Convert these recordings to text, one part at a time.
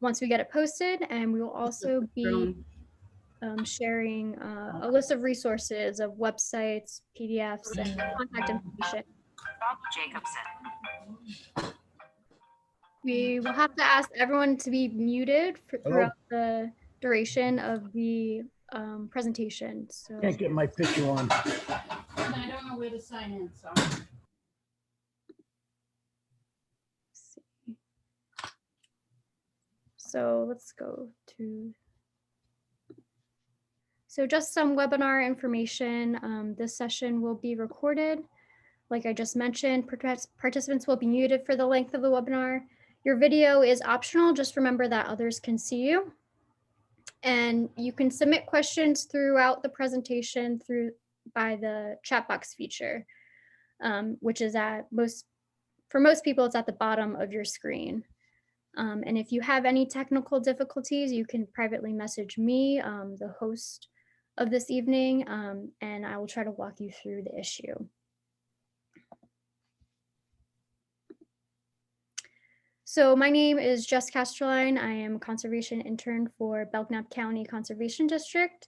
once we get it posted, and we will also be sharing a list of resources of websites, PDFs, and contact information. Jacobson. We will have to ask everyone to be muted throughout the duration of the presentation. So can't get my picture on. And I don't know where to sign in, so. So let's go to. So just some webinar information. This session will be recorded. Like I just mentioned, participants will be muted for the length of the webinar. Your video is optional. Just remember that others can see you. And you can submit questions throughout the presentation by the chat box feature, which is for most people, it's at the bottom of your screen. And if you have any technical difficulties, you can privately message me, the host of this evening, and I will try to walk you through the issue. So my name is Jess Casterline. I am a conservation intern for Belknap County Conservation District.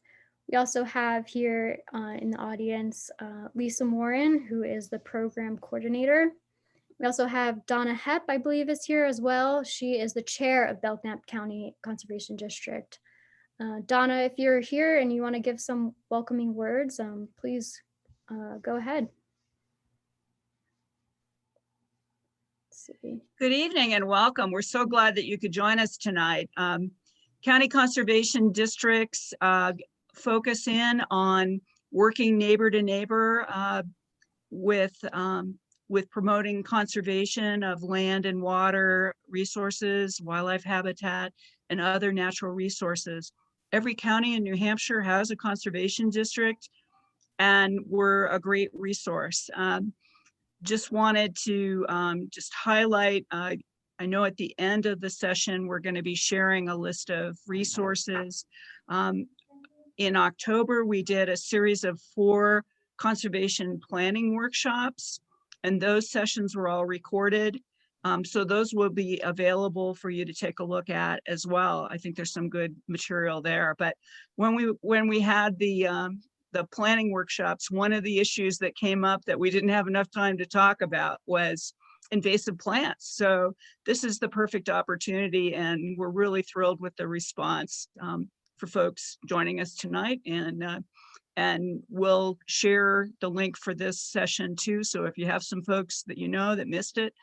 We also have here in the audience, Lisa Morin, who is the program coordinator. We also have Donna Hepp, I believe, is here as well. She is the chair of Belknap County Conservation District. Donna, if you're here and you want to give some welcoming words, please go ahead. Good evening and welcome. We're so glad that you could join us tonight. County conservation districts focus in on working neighbor to neighbor with promoting conservation of land and water resources, wildlife habitat, and other natural resources. Every county in New Hampshire has a conservation district, and we're a great resource. Just wanted to just highlight, I know at the end of the session, we're going to be sharing a list of resources. In October, we did a series of 4 conservation planning workshops, and those sessions were all recorded. So those will be available for you to take a look at as well. I think there's some good material there. But when we had the planning workshops, one of the issues that came up that we didn't have enough time to talk about was invasive plants. So this is the perfect opportunity, and we're really thrilled with the response for folks joining us tonight. And we'll share the link for this session too. So if you have some folks that you know that missed it,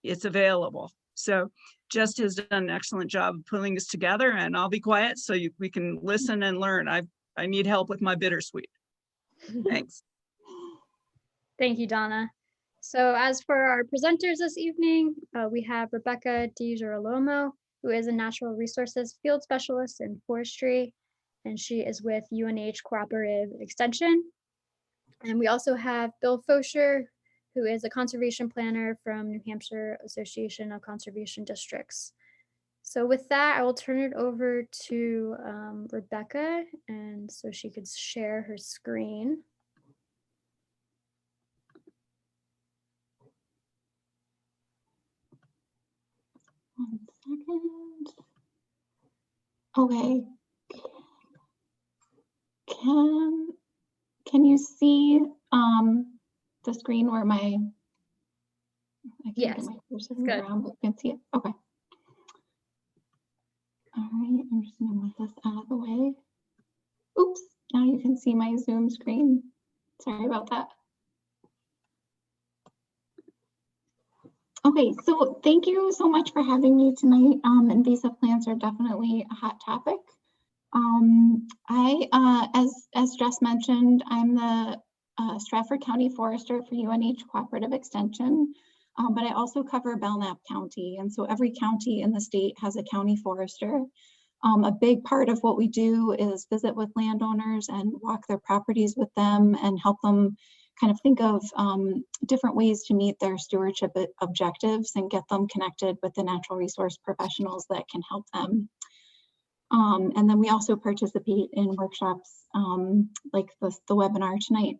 it's available. So Jess has done an excellent job of pulling this together, and I'll be quiet so we can listen and learn. I need help with my bittersweet. Thanks. Thank you, Donna. So as for our presenters this evening, we have Rebecca DiGirolamo, who is a natural resources field specialist in forestry, and she is with UNH Cooperative Extension. And we also have Bill Fosher, who is a conservation planner from New Hampshire Association of Conservation Districts. So with that, I will turn it over to Rebecca, and so she could share her screen. One second. Okay. Can you see the screen where I can't get my cursor around, but you can see it? Okay. All right, I'm just gonna move this out of the way. Oops, now you can see my Zoom screen. Sorry about that. Okay, so thank you so much for having me tonight. Invasive plants are definitely a hot topic. As Jess mentioned, I'm the Stratford County Forester for UNH Cooperative Extension, but I also cover Belknap County. And so every county in the state has a county forester. A big part of what we do is visit with landowners and walk their properties with them and help them kind of think of different ways to meet their stewardship objectives and get them connected with the natural resource professionals that can help them. And then we also participate in workshops like the webinar tonight.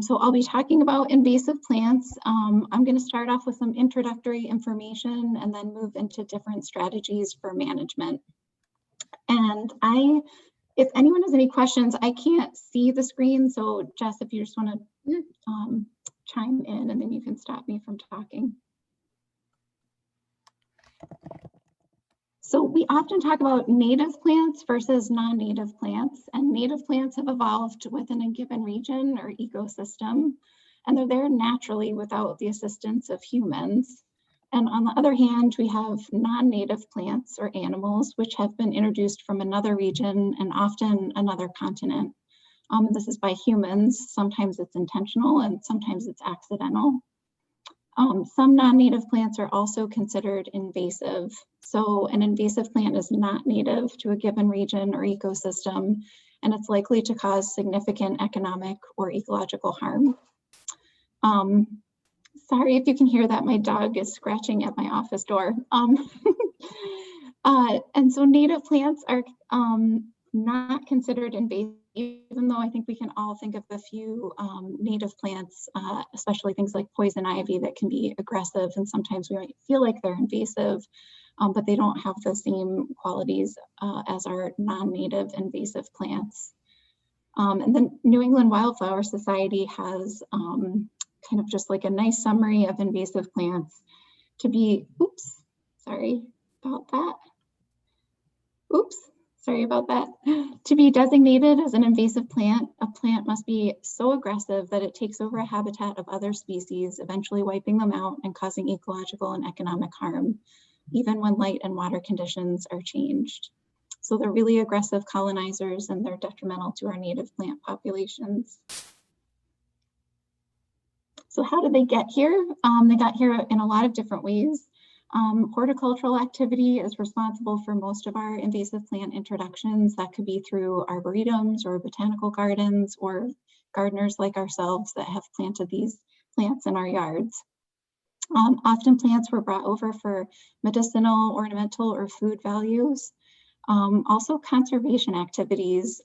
So I'll be talking about invasive plants. I'm going to start off with some introductory information and then move into different strategies for management. And if anyone has any questions, I can't see the screen. So Jess, if you just want to chime in, and then you can stop me from talking. So we often talk about native plants versus non-native plants, and native plants have evolved within a given region or ecosystem, and they're there naturally without the assistance of humans. And on the other hand, we have non-native plants or animals, which have been introduced from another region and often another continent. This is by humans. Sometimes it's intentional and sometimes it's accidental. Some non-native plants are also considered invasive. So an invasive plant is not native to a given region or ecosystem, and it's likely to cause significant economic or ecological harm. Sorry if you can hear that, my dog is scratching at my office door. And so native plants are not considered invasive, even though I think we can all think of a few native plants, especially things like poison ivy that can be aggressive, and sometimes we might feel like they're invasive, but they don't have the same qualities as our non-native invasive plants. And the New England Wildflower Society has kind of just like a nice summary of invasive plants to be, to be designated as an invasive plant. A plant must be so aggressive that it takes over a habitat of other species, eventually wiping them out and causing ecological and economic harm, even when light and water conditions are changed. So they're really aggressive colonizers, and they're detrimental to our native plant populations. So how did they get here? They got here in a lot of different ways. Horticultural activity is responsible for most of our invasive plant introductions. That could be through arboretums or botanical gardens or gardeners like ourselves that have planted these plants in our yards. Often plants were brought over for medicinal, ornamental, or food values. Also conservation activities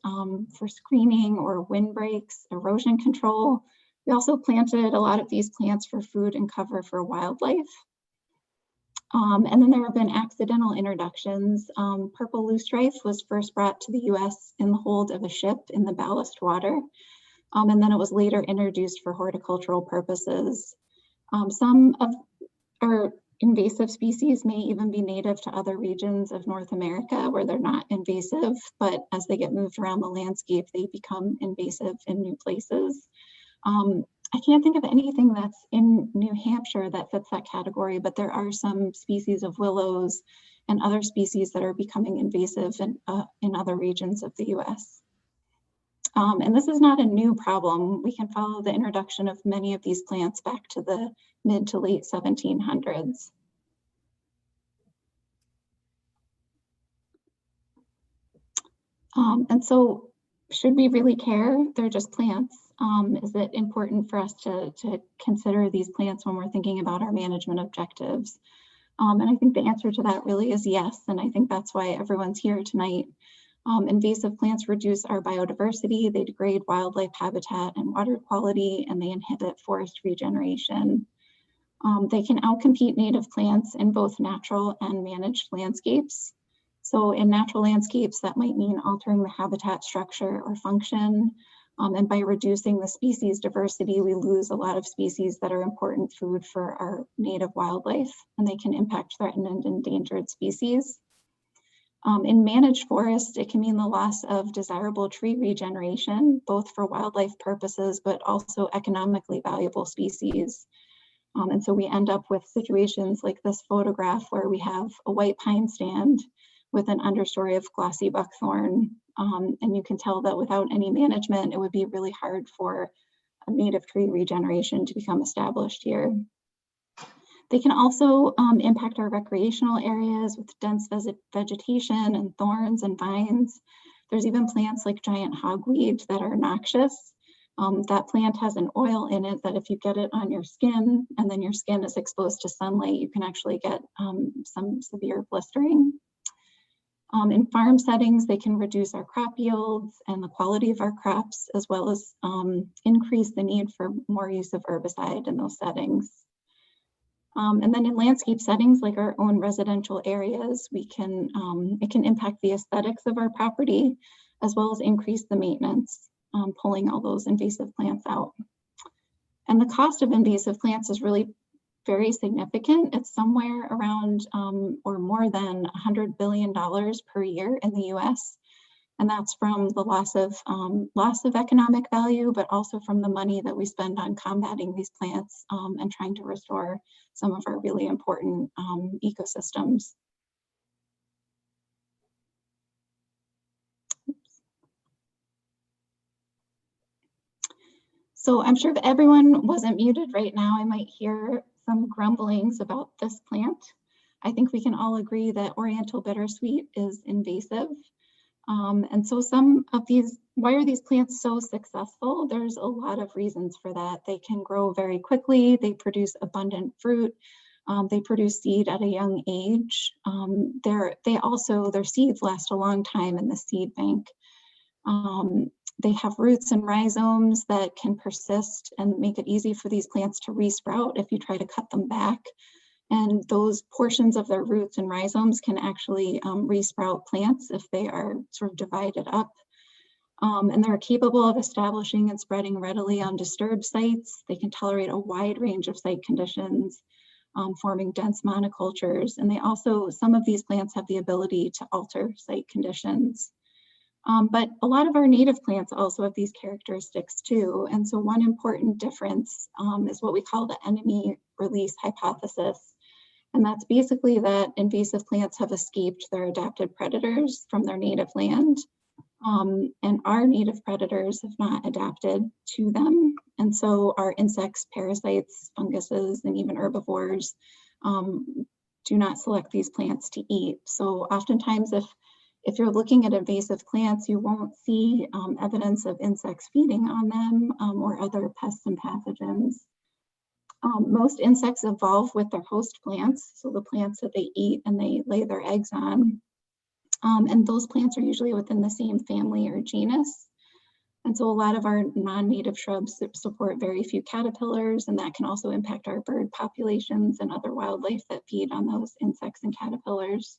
for screening or windbreaks, erosion control. We also planted a lot of these plants for food and cover for wildlife. And then there have been accidental introductions. Purple loosestrife was first brought to the US in the hold of a ship in the ballast water. And then it was later introduced for horticultural purposes. Some of our invasive species may even be native to other regions of North America where they're not invasive, but as they get moved around the landscape, they become invasive in new places. I can't think of anything that's in New Hampshire that fits that category, but there are some species of willows and other species that are becoming invasive in other regions of the US. And this is not a new problem. We can follow the introduction of many of these plants back to the mid to late 1700s. And so should we really care? They're just plants. Is it important for us to consider these plants when we're thinking about our management objectives? And I think the answer to that really is yes. And I think that's why everyone's here tonight. Invasive plants reduce our biodiversity, they degrade wildlife habitat and water quality, and they inhibit forest regeneration. They can outcompete native plants in both natural and managed landscapes. So in natural landscapes, that might mean altering the habitat structure or function. And by reducing the species diversity, we lose a lot of species that are important food for our native wildlife, and they can impact threatened and endangered species. In managed forests, it can mean the loss of desirable tree regeneration, both for wildlife purposes, but also economically valuable species. And so we end up with situations like this photograph where we have a white pine stand with an understory of glossy buckthorn. And you can tell that without any management, it would be really hard for a native tree regeneration to become established here. They can also impact our recreational areas with dense vegetation and thorns and vines. There's even plants like giant hogweed that are noxious. That plant has an oil in it that if you get it on your skin and then your skin is exposed to sunlight, you can actually get some severe blistering. In farm settings, they can reduce our crop yields and the quality of our crops, as well as increase the need for more use of herbicide in those settings. And then in landscape settings, like our own residential areas, it can impact the aesthetics of our property, as well as increase the maintenance, pulling all those invasive plants out. And the cost of invasive plants is really very significant. It's somewhere around or more than $100 billion per year in the US. And that's from the loss of economic value, but also from the money that we spend on combating these plants and trying to restore some of our really important ecosystems. So I'm sure if everyone wasn't muted right now, I might hear some grumblings about this plant. I think we can all agree that Oriental bittersweet is invasive. And so some of these, why are these plants so successful? There's a lot of reasons for that. They can grow very quickly. They produce abundant fruit. They produce seed at a young age. Their seeds last a long time in the seed bank. They have roots and rhizomes that can persist and make it easy for these plants to resprout if you try to cut them back. And those portions of their roots and rhizomes can actually resprout plants if they are sort of divided up. And they're capable of establishing and spreading readily on disturbed sites. They can tolerate a wide range of site conditions, forming dense monocultures. And some of these plants have the ability to alter site conditions. But a lot of our native plants also have these characteristics too. And so one important difference is what we call the enemy release hypothesis. And that's basically that invasive plants have escaped their adapted predators from their native land. And our native predators have not adapted to them. And so our insects, parasites, funguses, and even herbivores do not select these plants to eat. So oftentimes if you're looking at invasive plants, you won't see evidence of insects feeding on them or other pests and pathogens. Most insects evolve with their host plants, so the plants that they eat and they lay their eggs on. And those plants are usually within the same family or genus. And so a lot of our non-native shrubs support very few caterpillars, and that can also impact our bird populations and other wildlife that feed on those insects and caterpillars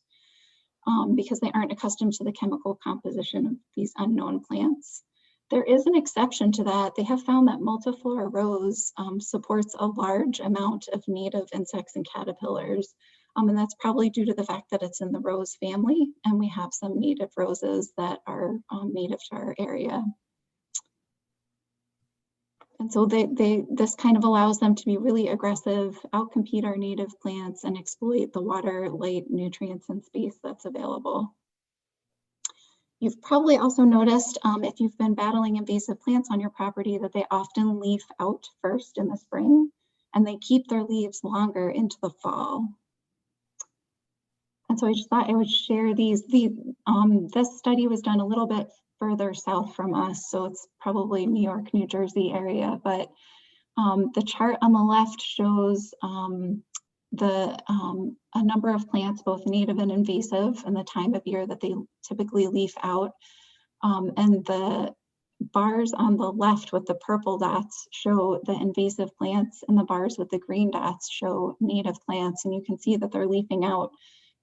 because they aren't accustomed to the chemical composition of these unknown plants. There is an exception to that. They have found that multiflora rose supports a large amount of native insects and caterpillars. And that's probably due to the fact that it's in the rose family, and we have some native roses that are native to our area. And so this kind of allows them to be really aggressive, outcompete our native plants, and exploit the water, light, nutrients, and space that's available. You've probably also noticed if you've been battling invasive plants on your property that they often leaf out first in the spring, and they keep their leaves longer into the fall. And so I just thought I would share these. This study was done a little bit further south from us, so it's probably New York, New Jersey area, but the chart on the left shows a number of plants, both native and invasive, and the time of year that they typically leaf out. And the bars on the left with the purple dots show the invasive plants, and the bars with the green dots show native plants. And you can see that they're leafing out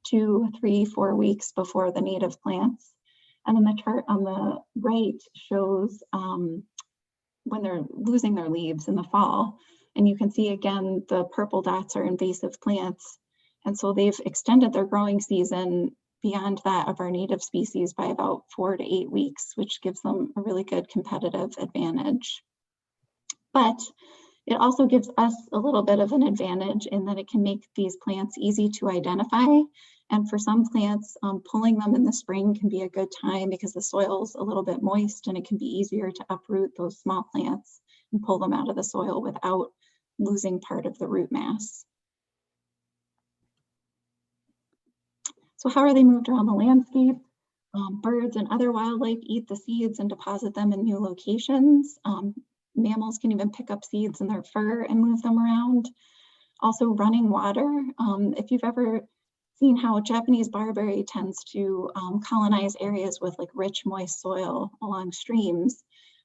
2, 3, 4 weeks before the native plants. And then the chart on the right shows when they're losing their leaves in the fall. And you can see again, the purple dots are invasive plants. And so they've extended their growing season beyond that of our native species by about 4 to 8 weeks, which gives them a really good competitive advantage. But it also gives us a little bit of an advantage in that it can make these plants easy to identify. And for some plants, pulling them in the spring can be a good time because the soil's a little bit moist and it can be easier to uproot those small plants and pull them out of the soil without losing part of the root mass. So how are they moved around the landscape? Birds and other wildlife eat the seeds and deposit them in new locations. Mammals can even pick up seeds in their fur and move them around. Also running water. If you've ever seen how Japanese barberry tends to colonize areas with like rich, moist soil along streams.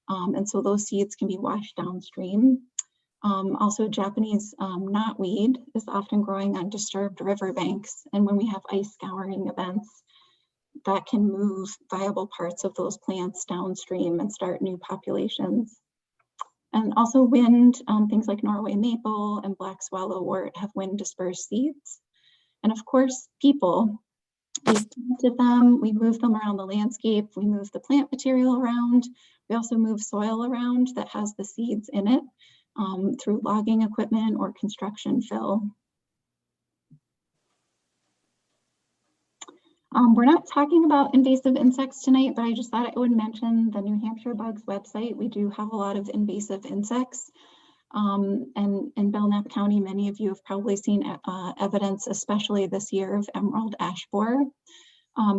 And so those seeds can be washed downstream. Also, Japanese knotweed is often growing on disturbed riverbanks. And when we have ice scouring events, that can move viable parts of those plants downstream and start new populations. And also wind, things like Norway maple and black swallowwort have wind dispersed seeds. And of course, people, we've planted them, we move them around the landscape, we move the plant material around, we also move soil around that has the seeds in it through logging equipment or construction fill. We're not talking about invasive insects tonight, but I just thought I would mention the New Hampshire Bugs website. We do have a lot of invasive insects. And in Belknap County, many of you have probably seen evidence, especially this year, of emerald ash borer.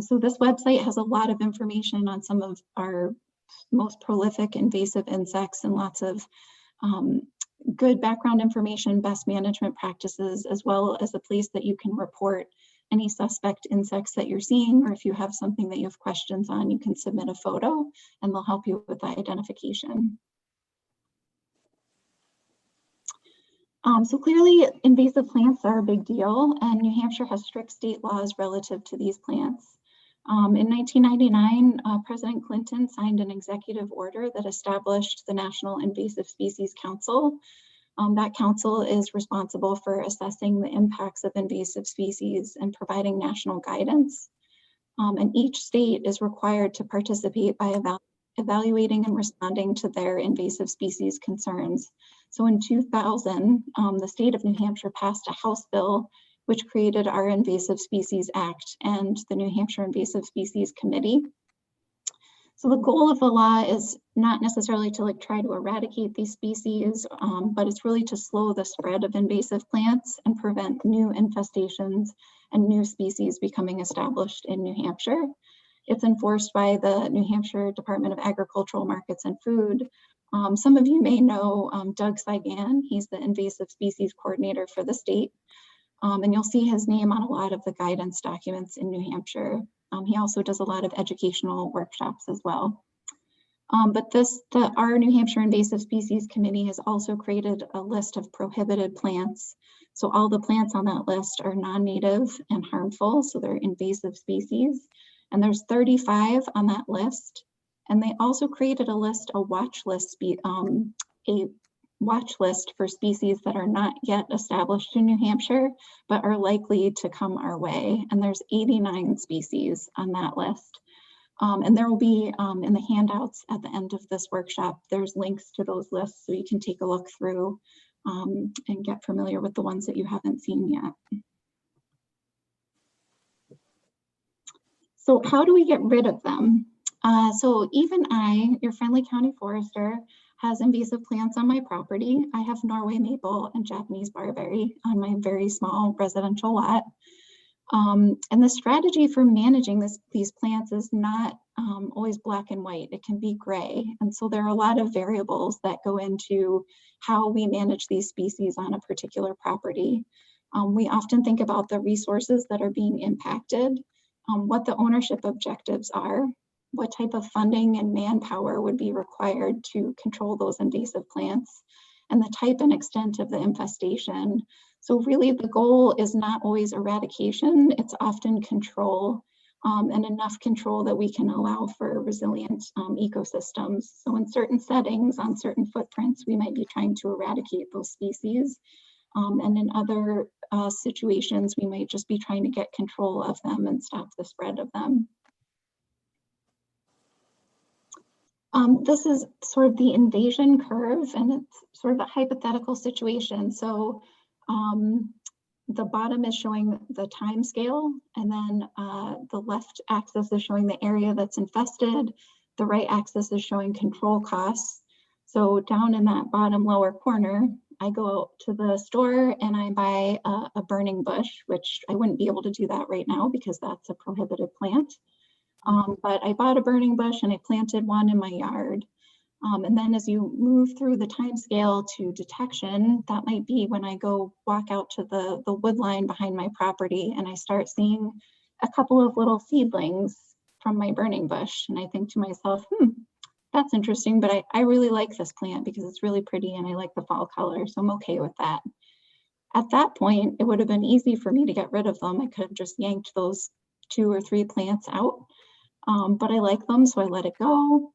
So this website has a lot of information on some of our most prolific invasive insects and lots of good background information, best management practices, as well as a place that you can report any suspect insects that you're seeing, or if you have something that you have questions on, you can submit a photo and they'll help you with that identification. So clearly invasive plants are a big deal, and New Hampshire has strict state laws relative to these plants. In 1999, President Clinton signed an executive order that established the National Invasive Species Council. That council is responsible for assessing the impacts of invasive species and providing national guidance. And each state is required to participate by evaluating and responding to their invasive species concerns. So in 2000, the state of New Hampshire passed a House bill which created our Invasive Species Act and the New Hampshire Invasive Species Committee. So the goal of the law is not necessarily to try to eradicate these species, but it's really to slow the spread of invasive plants and prevent new infestations and new species becoming established in New Hampshire. It's enforced by the New Hampshire Department of Agricultural Markets and Food. Some of you may know Doug Saigan. He's the invasive species coordinator for the state. And you'll see his name on a lot of the guidance documents in New Hampshire. He also does a lot of educational workshops as well. But our New Hampshire Invasive Species Committee has also created a list of prohibited plants. So all the plants on that list are non-native and harmful, so they're invasive species. And there's 35 on that list. And they also created a watch list for species that are not yet established in New Hampshire, but are likely to come our way. And there's 89 species on that list. And there will be in the handouts at the end of this workshop, there's links to those lists so you can take a look through and get familiar with the ones that you haven't seen yet. So how do we get rid of them? So even I, your friendly county forester, has invasive plants on my property. I have Norway maple and Japanese barberry on my very small residential lot. And the strategy for managing these plants is not always black and white. It can be gray. And so there are a lot of variables that go into how we manage these species on a particular property. We often think about the resources that are being impacted, what the ownership objectives are, what type of funding and manpower would be required to control those invasive plants, and the type and extent of the infestation. So really the goal is not always eradication, it's often control, and enough control that we can allow for resilient ecosystems. So in certain settings, on certain footprints, we might be trying to eradicate those species. And in other situations, we might just be trying to get control of them and stop the spread of them. This is sort of the invasion curve, and it's sort of a hypothetical situation. So the bottom is showing the time scale, and then the left axis is showing the area that's infested. The right axis is showing control costs. So down in that bottom lower corner, I go out to the store and I buy a burning bush, which I wouldn't be able to do that right now because that's a prohibited plant. But I bought a burning bush and I planted one in my yard. And then as you move through the time scale to detection, that might be when I go walk out to the wood line behind my property and I start seeing a couple of little seedlings from my burning bush. And I think to myself, that's interesting, but I really like this plant because it's really pretty and I like the fall color, so I'm okay with that. At that point, it would have been easy for me to get rid of them. I could have just yanked those 2 or 3 plants out, but I like them, so I let it go.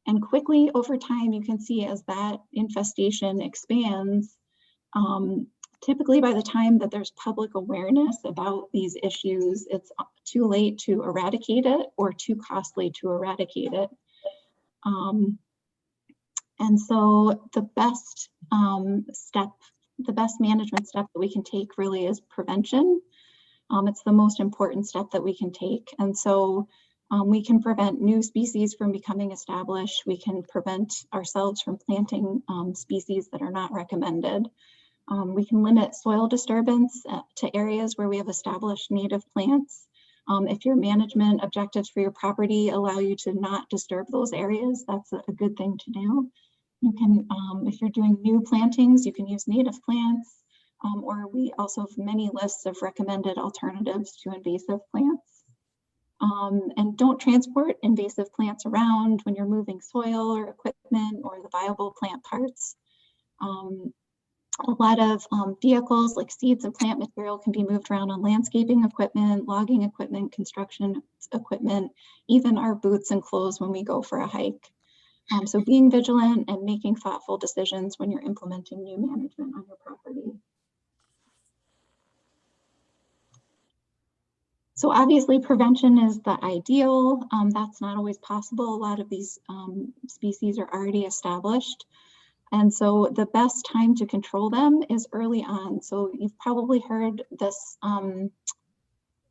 And quickly over time, you can see as that infestation expands, typically by the time that there's public awareness about these issues, it's too late to eradicate it or too costly to eradicate it. And so the best the best management step that we can take really is prevention. It's the most important step that we can take. And so we can prevent new species from becoming established. We can prevent ourselves from planting species that are not recommended. We can limit soil disturbance to areas where we have established native plants. If your management objectives for your property allow you to not disturb those areas, that's a good thing to do. You can, if you're doing new plantings, you can use native plants, or we also have many lists of recommended alternatives to invasive plants. And don't transport invasive plants around when you're moving soil or equipment or the viable plant parts. A lot of vehicles like seeds and plant material can be moved around on landscaping equipment, logging equipment, construction equipment, even our boots and clothes when we go for a hike. So being vigilant and making thoughtful decisions when you're implementing new management on your property. So obviously prevention is the ideal. That's not always possible. A lot of these species are already established. And so the best time to control them is early on. So you've probably heard this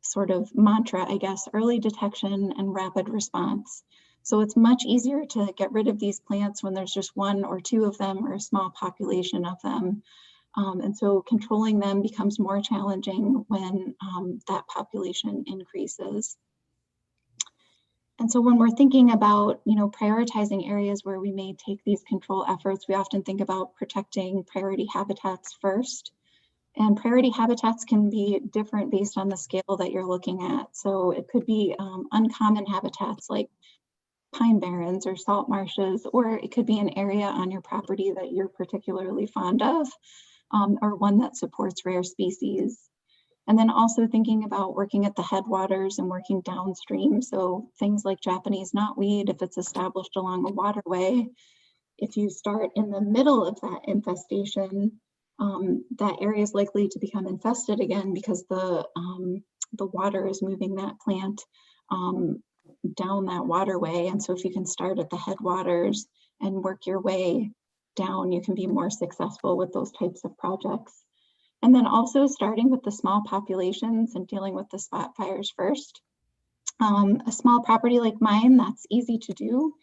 sort of mantra, I guess, early detection and rapid response. So it's much easier to get rid of these plants when there's just 1 or 2 of them or a small population of them. And so controlling them becomes more challenging when that population increases. And so when we're thinking about, prioritizing areas where we may take these control efforts, we often think about protecting priority habitats first. And priority habitats can be different based on the scale that you're looking at. So it could be uncommon habitats like pine barrens or salt marshes, or it could be an area on your property that you're particularly fond of, or one that supports rare species. And then also thinking about working at the headwaters and working downstream. So things like Japanese knotweed, if it's established along a waterway, if you start in the middle of that infestation, that area is likely to become infested again because the water is moving that plant down that waterway. And so if you can start at the headwaters and work your way down, you can be more successful with those types of projects. And then also starting with the small populations and dealing with the spot fires first. A small property like mine, that's easy to do.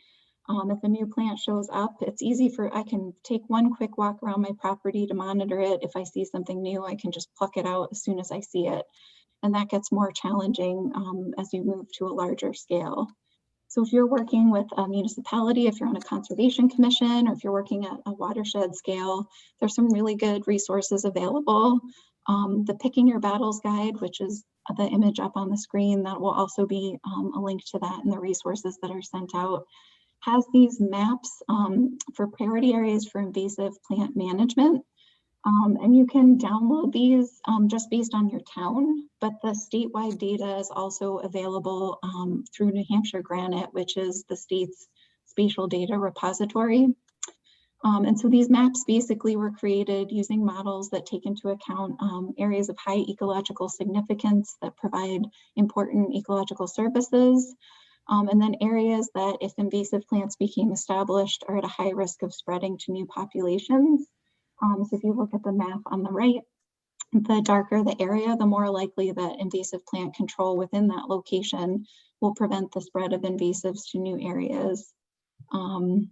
If a new plant shows up, it's easy I can take one quick walk around my property to monitor it. If I see something new, I can just pluck it out as soon as I see it. And that gets more challenging as you move to a larger scale. So if you're working with a municipality, if you're on a conservation commission, or if you're working at a watershed scale, there's some really good resources available. The Picking Your Battles guide, which is the image up on the screen, that will also be a link to that in the resources that are sent out, has these maps for priority areas for invasive plant management. And you can download these just based on your town, but the statewide data is also available through New Hampshire Granite, which is the state's spatial data repository. And so these maps basically were created using models that take into account areas of high ecological significance that provide important ecological services, and then areas that, if invasive plants became established, are at a high risk of spreading to new populations. So if you look at the map on the right, the darker the area, the more likely that invasive plant control within that location will prevent the spread of invasives to new areas. And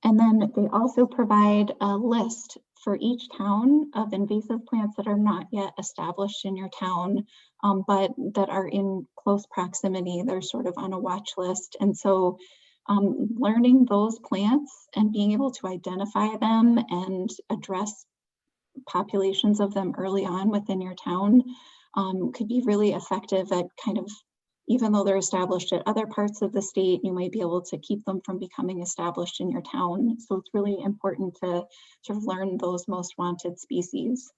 then they also provide a list for each town of invasive plants that are not yet established in your town, but that are in close proximity. They're sort of on a watch list. And so Learning those plants and being able to identify them and address populations of them early on within your town could be really effective at kind of, even though they're established at other parts of the state, you might be able to keep them from becoming established in your town. So it's really important to sort of learn those most wanted species.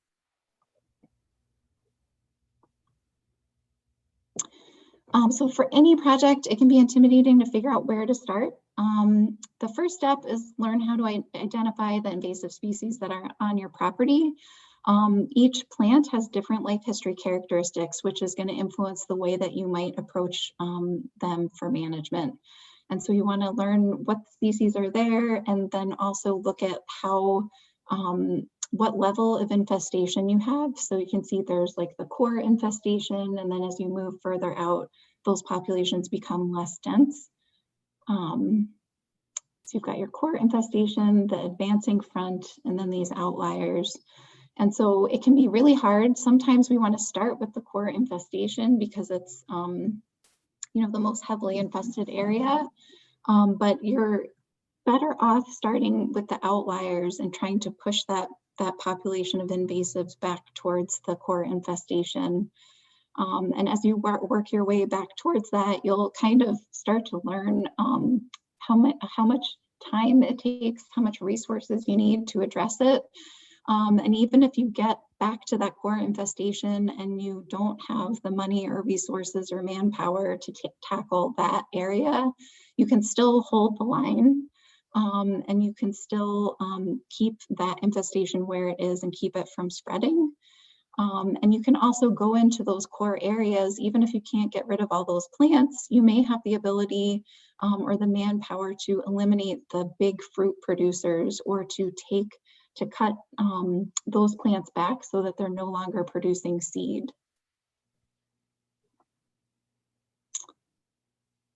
So for any project, it can be intimidating to figure out where to start. The first step is learn how to identify the invasive species that are on your property. Each plant has different life history characteristics, which is going to influence the way that you might approach them for management. And so you want to learn what species are there, and then also look at how what level of infestation you have. So you can see there's like the core infestation, and then as you move further out, those populations become less dense. So you've got your core infestation, the advancing front, and then these outliers. And so it can be really hard. Sometimes we want to start with the core infestation because it's the most heavily infested area, but you're better off starting with the outliers and trying to push that population of invasives back towards the core infestation. And as you work your way back towards that, you'll kind of start to learn how much time it takes, how much resources you need to address it. And even if you get back to that core infestation and you don't have the money or resources or manpower to tackle that area, you can still hold the line. And you can still keep that infestation where it is and keep it from spreading. And you can also go into those core areas, even if you can't get rid of all those plants, you may have the ability or the manpower to eliminate the big fruit producers, or to cut those plants back so that they're no longer producing seed.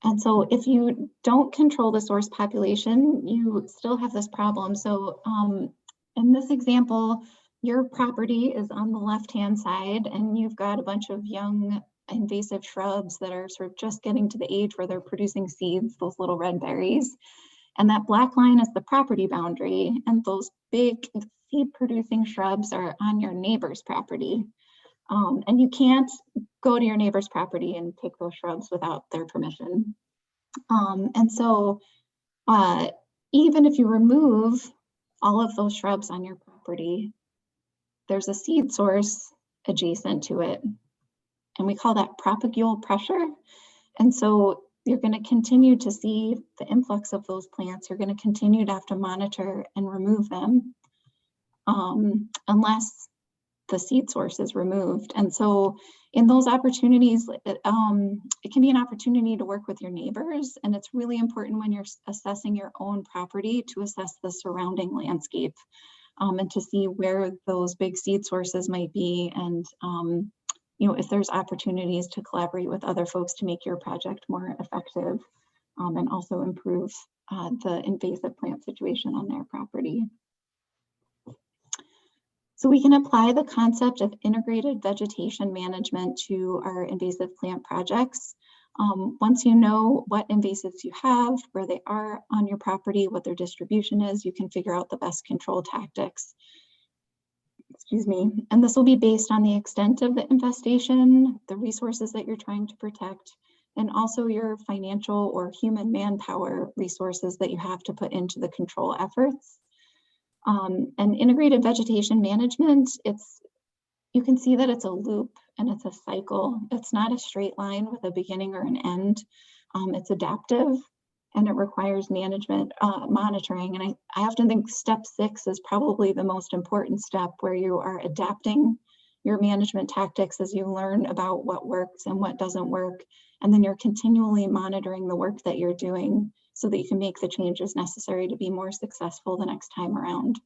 And so if you don't control the source population, you still have this problem. So in this example, your property is on the left-hand side, and you've got a bunch of young invasive shrubs that are sort of just getting to the age where they're producing seeds, those little red berries. And that black line is the property boundary, and those big seed-producing shrubs are on your neighbor's property. And you can't go to your neighbor's property and take those shrubs without their permission. And so even if you remove all of those shrubs on your property, there's a seed source adjacent to it. And we call that propagule pressure. And so you're going to continue to see the influx of those plants. You're going to continue to have to monitor and remove them unless the seed source is removed. And so in those opportunities, it can be an opportunity to work with your neighbors. And it's really important when you're assessing your own property to assess the surrounding landscape and to see where those big seed sources might be. And if there's opportunities to collaborate with other folks to make your project more effective and also improve the invasive plant situation on their property. So we can apply the concept of integrated vegetation management to our invasive plant projects. Once you know what invasives you have, where they are on your property, what their distribution is, you can figure out the best control tactics. Excuse me. And this will be based on the extent of the infestation, the resources that you're trying to protect, and also your financial or human manpower resources that you have to put into the control efforts. And integrated vegetation management, you can see that it's a loop and it's a cycle. It's not a straight line with a beginning or an end. It's adaptive, and it requires management monitoring. And I often think step 6 is probably the most important step, where you are adapting your management tactics as you learn about what works and what doesn't work. And then you're continually monitoring the work that you're doing so that you can make the changes necessary to be more successful the next time around.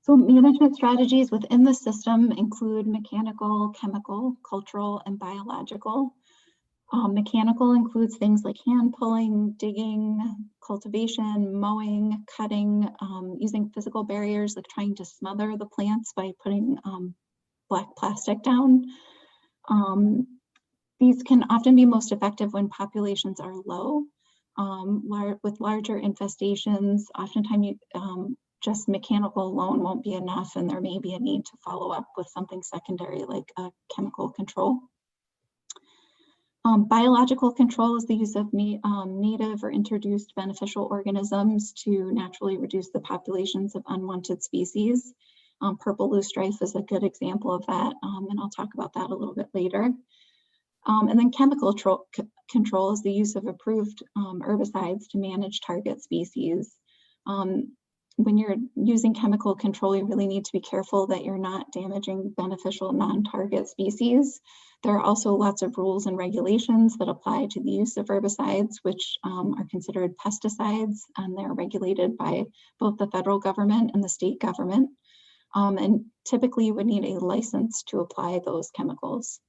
So management strategies within the system include mechanical, chemical, cultural, and biological. Mechanical includes things like hand pulling, digging, cultivation, mowing, cutting, using physical barriers, like trying to smother the plants by putting black plastic down. These can often be most effective when populations are low. With larger infestations, oftentimes just mechanical alone won't be enough, and there may be a need to follow up with something secondary like a chemical control. Biological control is the use of native or introduced beneficial organisms to naturally reduce the populations of unwanted species. Purple loosestrife is a good example of that, and I'll talk about that a little bit later. And then chemical control is the use of approved herbicides to manage target species. When you're using chemical control, you really need to be careful that you're not damaging beneficial non-target species. There are also lots of rules and regulations that apply to the use of herbicides, which are considered pesticides, and they're regulated by both the federal government and the state government. And typically you would need a license to apply those chemicals.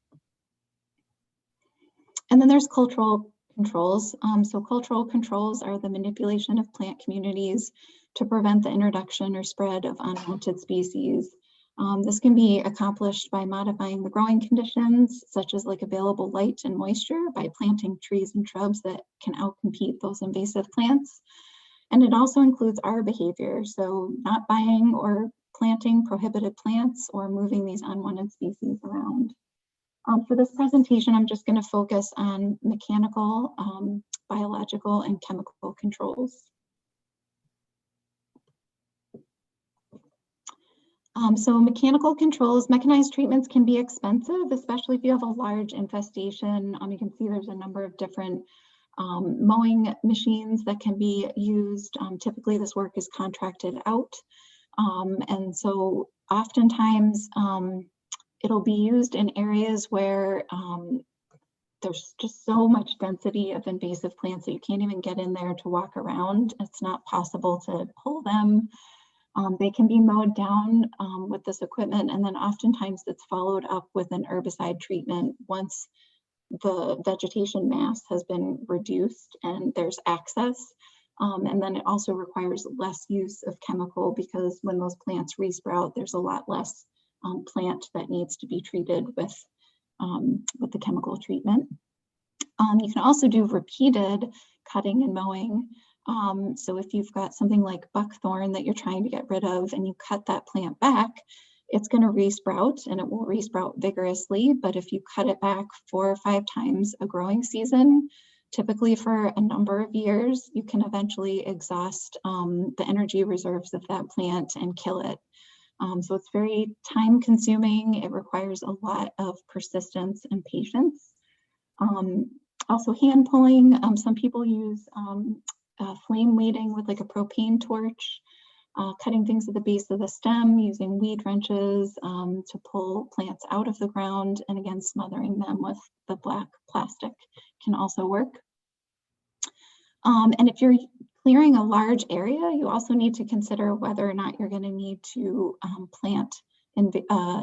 And then there's cultural controls. So cultural controls are the manipulation of plant communities to prevent the introduction or spread of unwanted species. This can be accomplished by modifying the growing conditions, such as like available light and moisture, by planting trees and shrubs that can outcompete those invasive plants. And it also includes our behavior, so not buying or planting prohibited plants or moving these unwanted species around. For this presentation, I'm just going to focus on mechanical, biological, and chemical controls. So mechanical controls, mechanized treatments can be expensive, especially if you have a large infestation. You can see there's a number of different mowing machines that can be used. Typically this work is contracted out. And so oftentimes it'll be used in areas where there's just so much density of invasive plants that you can't even get in there to walk around. It's not possible to pull them. They can be mowed down with this equipment, and then oftentimes it's followed up with an herbicide treatment once the vegetation mass has been reduced and there's access. And then it also requires less use of chemical, because when those plants resprout, there's a lot less plant that needs to be treated with the chemical treatment. You can also do repeated cutting and mowing. So if you've got something like buckthorn that you're trying to get rid of and you cut that plant back, it's going to resprout, and it will resprout vigorously. But if you cut it back 4 or 5 times a growing season, typically for a number of years, you can eventually exhaust the energy reserves of that plant and kill it. So it's very time consuming. It requires a lot of persistence and patience. Also hand pulling. Some people use flame weighting with like a propane torch, cutting things at the base of the stem, using weed wrenches to pull plants out of the ground, and again, smothering them with the black plastic can also work. And if you're clearing a large area, you also need to consider whether or not you're going to need to plant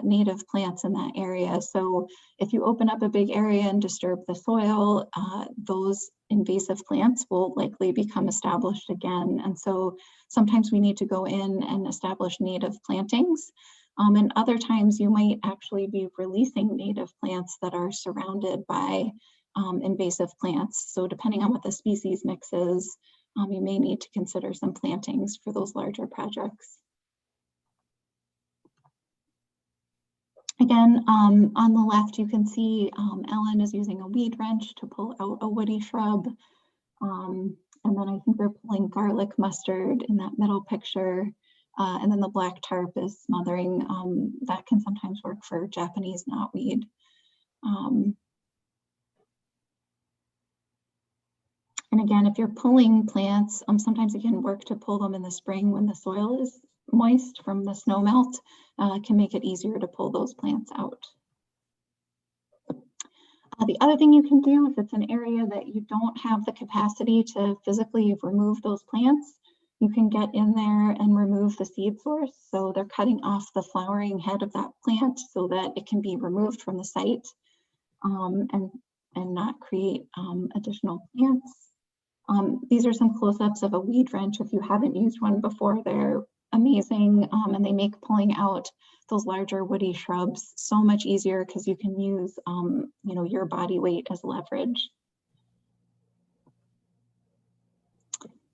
native plants in that area. So if you open up a big area and disturb the soil, those invasive plants will likely become established again. And so sometimes we need to go in and establish native plantings. And other times you might actually be releasing native plants that are surrounded by invasive plants. So depending on what the species mix is, you may need to consider some plantings for those larger projects. Again, on the left, you can see Ellen is using a weed wrench to pull out a woody shrub. And then I think they're pulling garlic mustard in that middle picture. And then the black tarp is smothering. That can sometimes work for Japanese knotweed. And again, if you're pulling plants, sometimes it can work to pull them in the spring when the soil is moist from the snow melt. Can make it easier to pull those plants out. The other thing you can do, if it's an area that you don't have the capacity to physically remove those plants, you can get in there and remove the seed source. So they're cutting off the flowering head of that plant so that it can be removed from the site and not create additional plants. These are some close-ups of a weed wrench. If you haven't used one before, they're amazing, and they make pulling out those larger woody shrubs so much easier because you can use, you know, your body weight as leverage.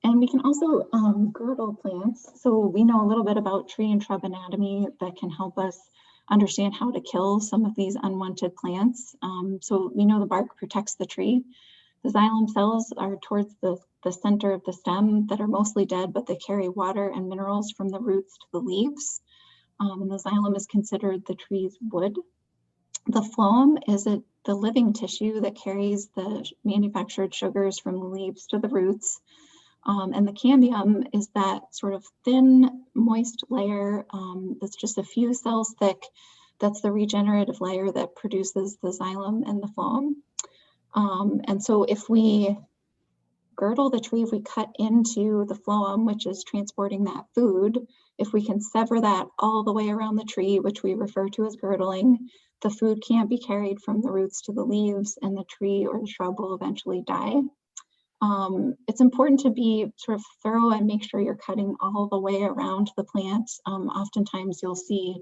And we can also girdle plants. So we know a little bit about tree and shrub anatomy that can help us understand how to kill some of these unwanted plants. So we know the bark protects the tree. The xylem cells are towards the center of the stem that are mostly dead, but they carry water and minerals from the roots to the leaves. And the xylem is considered the tree's wood. The phloem is the living tissue that carries the manufactured sugars from the leaves to the roots. And the cambium is that sort of thin, moist layer that's just a few cells thick. That's the regenerative layer that produces the xylem and the phloem. And so if we girdle the tree, if we cut into the phloem, which is transporting that food, if we can sever that all the way around the tree, which we refer to as girdling, the food can't be carried from the roots to the leaves, and the tree or the shrub will eventually die. It's important to be sort of thorough and make sure you're cutting all the way around the plant. Oftentimes you'll see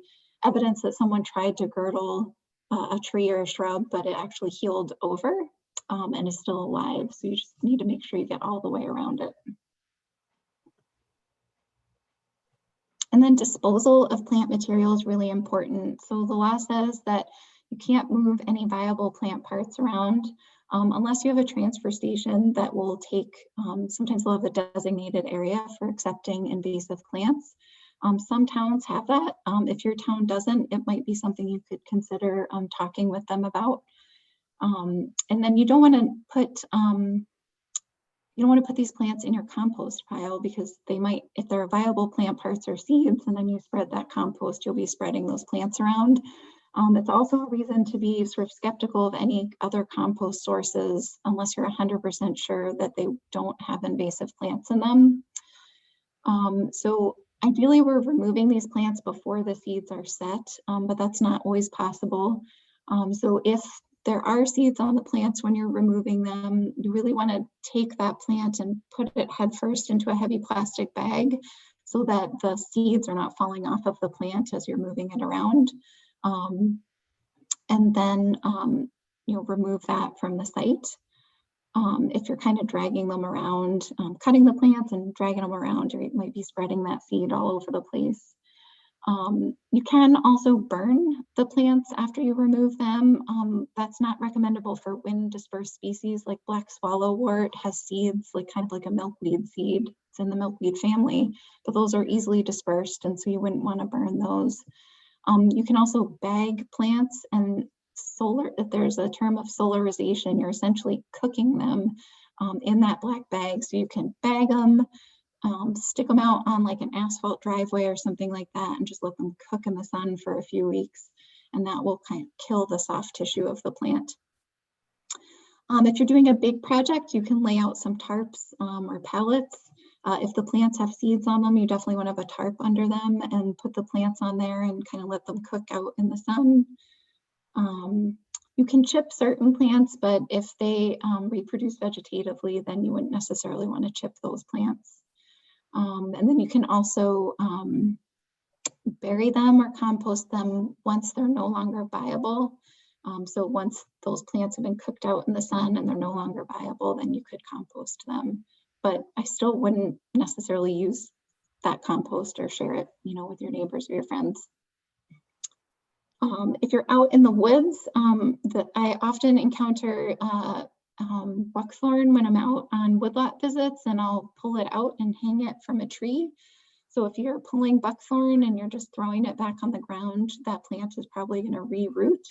evidence that someone tried to girdle a tree or a shrub, but it actually healed over and is still alive. So you just need to make sure you get all the way around it. And then disposal of plant material is really important. So the law says that you can't move any viable plant parts around unless you have a transfer station that will take, sometimes they'll have a designated area for accepting invasive plants. Some towns have that. If your town doesn't, it might be something you could consider talking with them about. And then you don't want to put these plants in your compost pile because they might, if they're viable plant parts or seeds, and then you spread that compost, you'll be spreading those plants around. It's also a reason to be sort of skeptical of any other compost sources unless you're 100% sure that they don't have invasive plants in them. So ideally we're removing these plants before the seeds are set, but that's not always possible. So if there are seeds on the plants when you're removing them, you really want to take that plant and put it headfirst into a heavy plastic bag so that the seeds are not falling off of the plant as you're moving it around. And then remove that from the site. If you're kind of dragging them around, cutting the plants and dragging them around, you might be spreading that seed all over the place. You can also burn the plants after you remove them. That's not recommendable for wind dispersed species like black swallowwort has seeds, kind of like a milkweed seed. It's in the milkweed family, but those are easily dispersed, and so you wouldn't want to burn those. You can also bag plants, and if there's a term of solarization, you're essentially cooking them in that black bag. So you can bag them, stick them out on like an asphalt driveway or something like that, and just let them cook in the sun for a few weeks, and that will kind of kill the soft tissue of the plant. If you're doing a big project, you can lay out some tarps or pallets. If the plants have seeds on them, you definitely want to have a tarp under them and put the plants on there and kind of let them cook out in the sun. You can chip certain plants, but if they reproduce vegetatively, then you wouldn't necessarily want to chip those plants. And then you can also bury them or compost them once they're no longer viable. So once those plants have been cooked out in the sun and they're no longer viable, then you could compost them. But I still wouldn't necessarily use that compost or share it, with your neighbors or your friends. If you're out in the woods, I often encounter buckthorn when I'm out on woodlot visits, and I'll pull it out and hang it from a tree. So if you're pulling buckthorn and you're just throwing it back on the ground, that plant is probably going to reroot.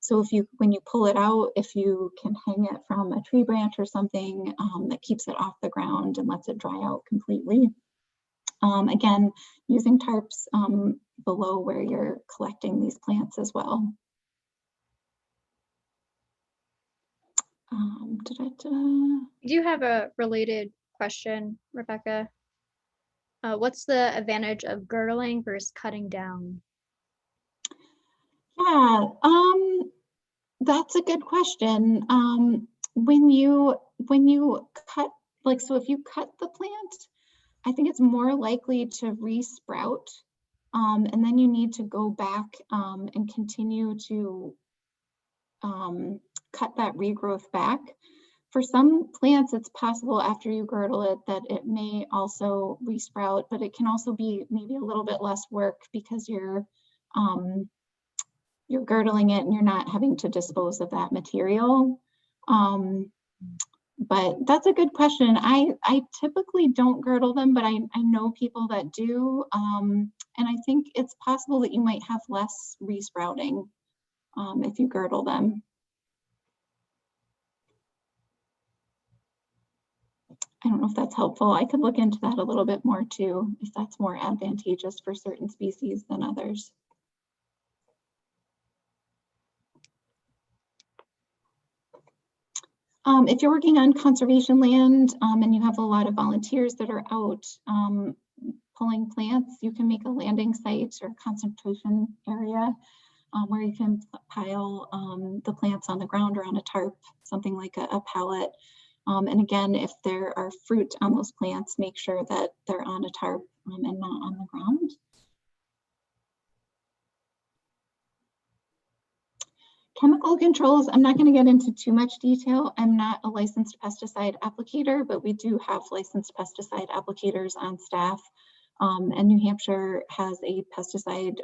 So when you pull it out, if you can hang it from a tree branch or something that keeps it off the ground and lets it dry out completely. Again, using tarps below where you're collecting these plants as well. I do have a related question, Rebecca. What's the advantage of girdling versus cutting down? Yeah, that's a good question. When you cut, so if you cut the plant, I think it's more likely to re-sprout. And then you need to go back and continue to cut that regrowth back. For some plants, it's possible after you girdle it that it may also re-sprout, but it can also be maybe a little bit less work because you're girdling it and you're not having to dispose of that material. But that's a good question. I typically don't girdle them, but I know people that do. And I think it's possible that you might have less re-sprouting if you girdle them. I don't know if that's helpful. I could look into that a little bit more too, if that's more advantageous for certain species than others. If you're working on conservation land and you have a lot of volunteers that are out pulling plants, you can make a landing site or concentration area where you can pile the plants on the ground or on a tarp, something like a pallet. And again, if there are fruit on those plants, make sure that they're on a tarp and not on the ground. Chemical controls, I'm not going to get into too much detail. I'm not a licensed pesticide applicator, but we do have licensed pesticide applicators on staff. And New Hampshire has a pesticide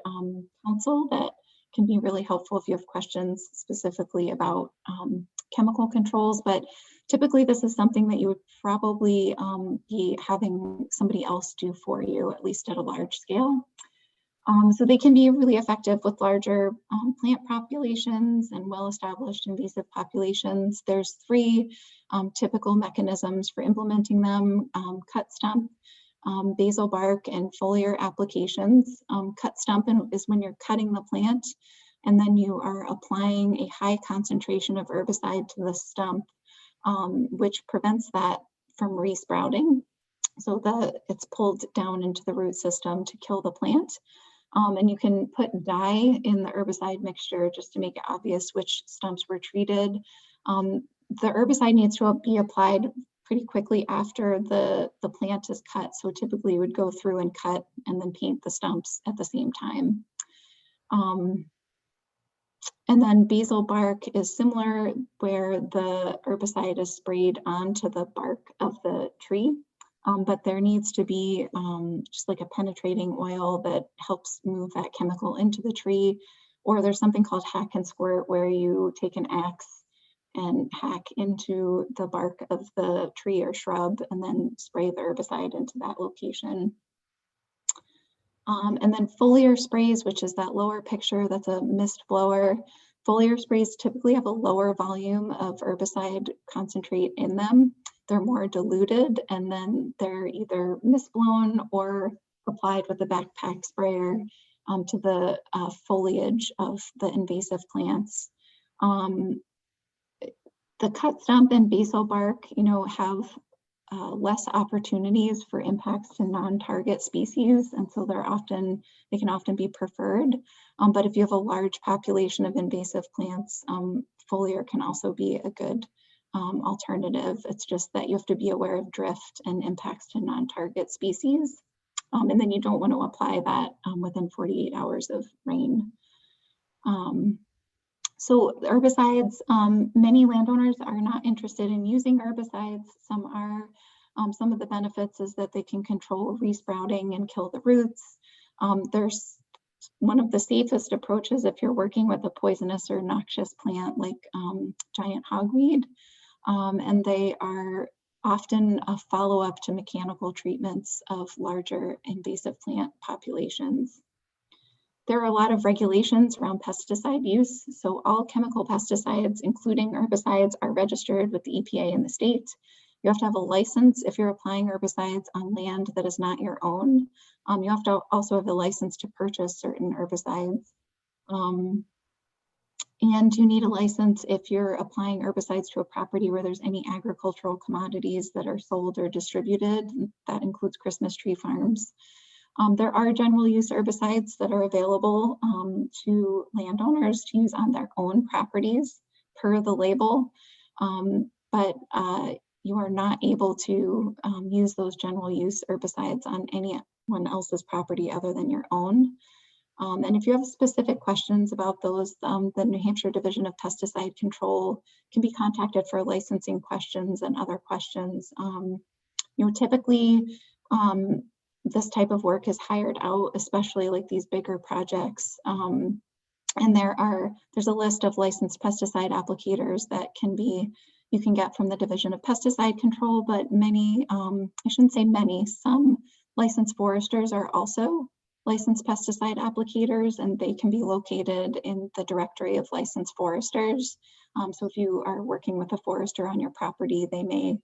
council that can be really helpful if you have questions specifically about chemical controls. But typically this is something that you would probably be having somebody else do for you, at least at a large scale. So they can be really effective with larger plant populations and well-established invasive populations. There's three typical mechanisms for implementing them: cut stump, basal bark, and foliar applications. Cut stump is when you're cutting the plant and then you are applying a high concentration of herbicide to the stump, which prevents that from re-sprouting. So it's pulled down into the root system to kill the plant. And you can put dye in the herbicide mixture just to make it obvious which stumps were treated. The herbicide needs to be applied pretty quickly after the plant is cut. So typically you would go through and cut and then paint the stumps at the same time. And then basal bark is similar, where the herbicide is sprayed onto the bark of the tree. But there needs to be just like a penetrating oil that helps move that chemical into the tree. Or there's something called hack and squirt, where you take an axe and hack into the bark of the tree or shrub and then spray the herbicide into that location. And then foliar sprays, which is that lower picture, that's a mist blower. Foliar sprays typically have a lower volume of herbicide concentrate in them. They're more diluted, and then they're either mist blown or applied with a backpack sprayer to the foliage of the invasive plants. The cut stump and basal bark, have less opportunities for impacts to non-target species, and so they can often be preferred. But if you have a large population of invasive plants, foliar can also be a good alternative. It's just that you have to be aware of drift and impacts to non-target species. And then you don't want to apply that within 48 hours of rain. So herbicides, many landowners are not interested in using herbicides. Some are. Some of the benefits is that they can control resprouting and kill the roots. There's one of the safest approaches if you're working with a poisonous or noxious plant like giant hogweed. And they are often a follow-up to mechanical treatments of larger invasive plant populations. There are a lot of regulations around pesticide use. So all chemical pesticides, including herbicides, are registered with the EPA in the state. You have to have a license if you're applying herbicides on land that is not your own. You have to also have a license to purchase certain herbicides. And you need a license if you're applying herbicides to a property where there's any agricultural commodities that are sold or distributed. That includes Christmas tree farms. There are general use herbicides that are available to landowners to use on their own properties per the label. But you are not able to use those general use herbicides on anyone else's property other than your own. And if you have specific questions about those, the New Hampshire Division of Pesticide Control can be contacted for licensing questions and other questions. Typically, this type of work is hired out, especially like these bigger projects. And there's a list of licensed pesticide applicators that you can get from the Division of Pesticide Control, but many, I shouldn't say many, some licensed foresters are also licensed pesticide applicators, and they can be located in the directory of licensed foresters. So if you are working with a forester on your property, they may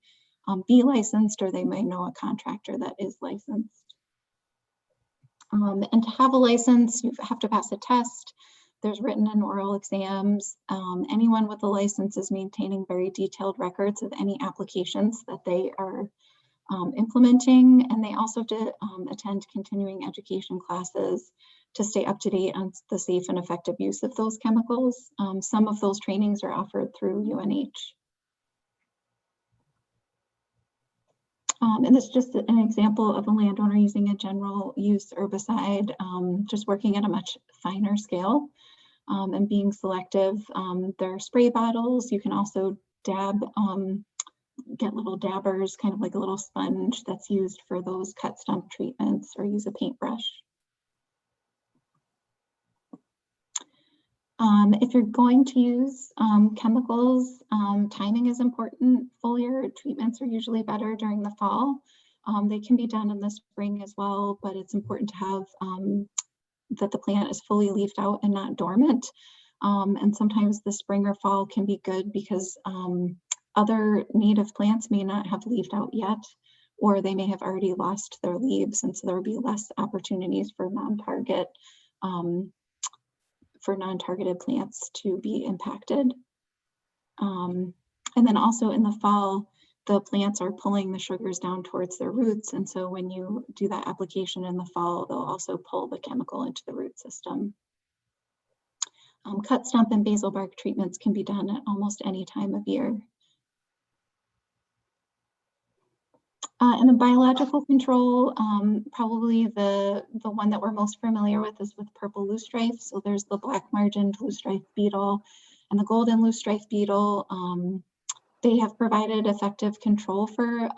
be licensed, or they may know a contractor that is licensed. And to have a license, you have to pass a test. There's written and oral exams. Anyone with a license is maintaining very detailed records of any applications that they are implementing, and they also have to attend continuing education classes to stay up to date on the safe and effective use of those chemicals. Some of those trainings are offered through UNH. And it's just an example of a landowner using a general use herbicide, just working at a much finer scale and being selective. There are spray bottles. You can also dab, get little dabbers, kind of like a little sponge that's used for those cut stump treatments, or use a paintbrush. If you're going to use chemicals, timing is important. Foliar treatments are usually better during the fall. They can be done in the spring as well, but it's important to have that the plant is fully leafed out and not dormant. And sometimes the spring or fall can be good because other native plants may not have leafed out yet, or they may have already lost their leaves, and so there will be less opportunities for non-targeted plants to be impacted. And then also in the fall, the plants are pulling the sugars down towards their roots, and so when you do that application in the fall, they'll also pull the chemical into the root system. Cut stump and basal bark treatments can be done at almost any time of year. And the biological control, probably the one that we're most familiar with is with purple loosestrife. So there's the black margined loosestrife beetle and the golden loosestrife beetle. They have provided effective control for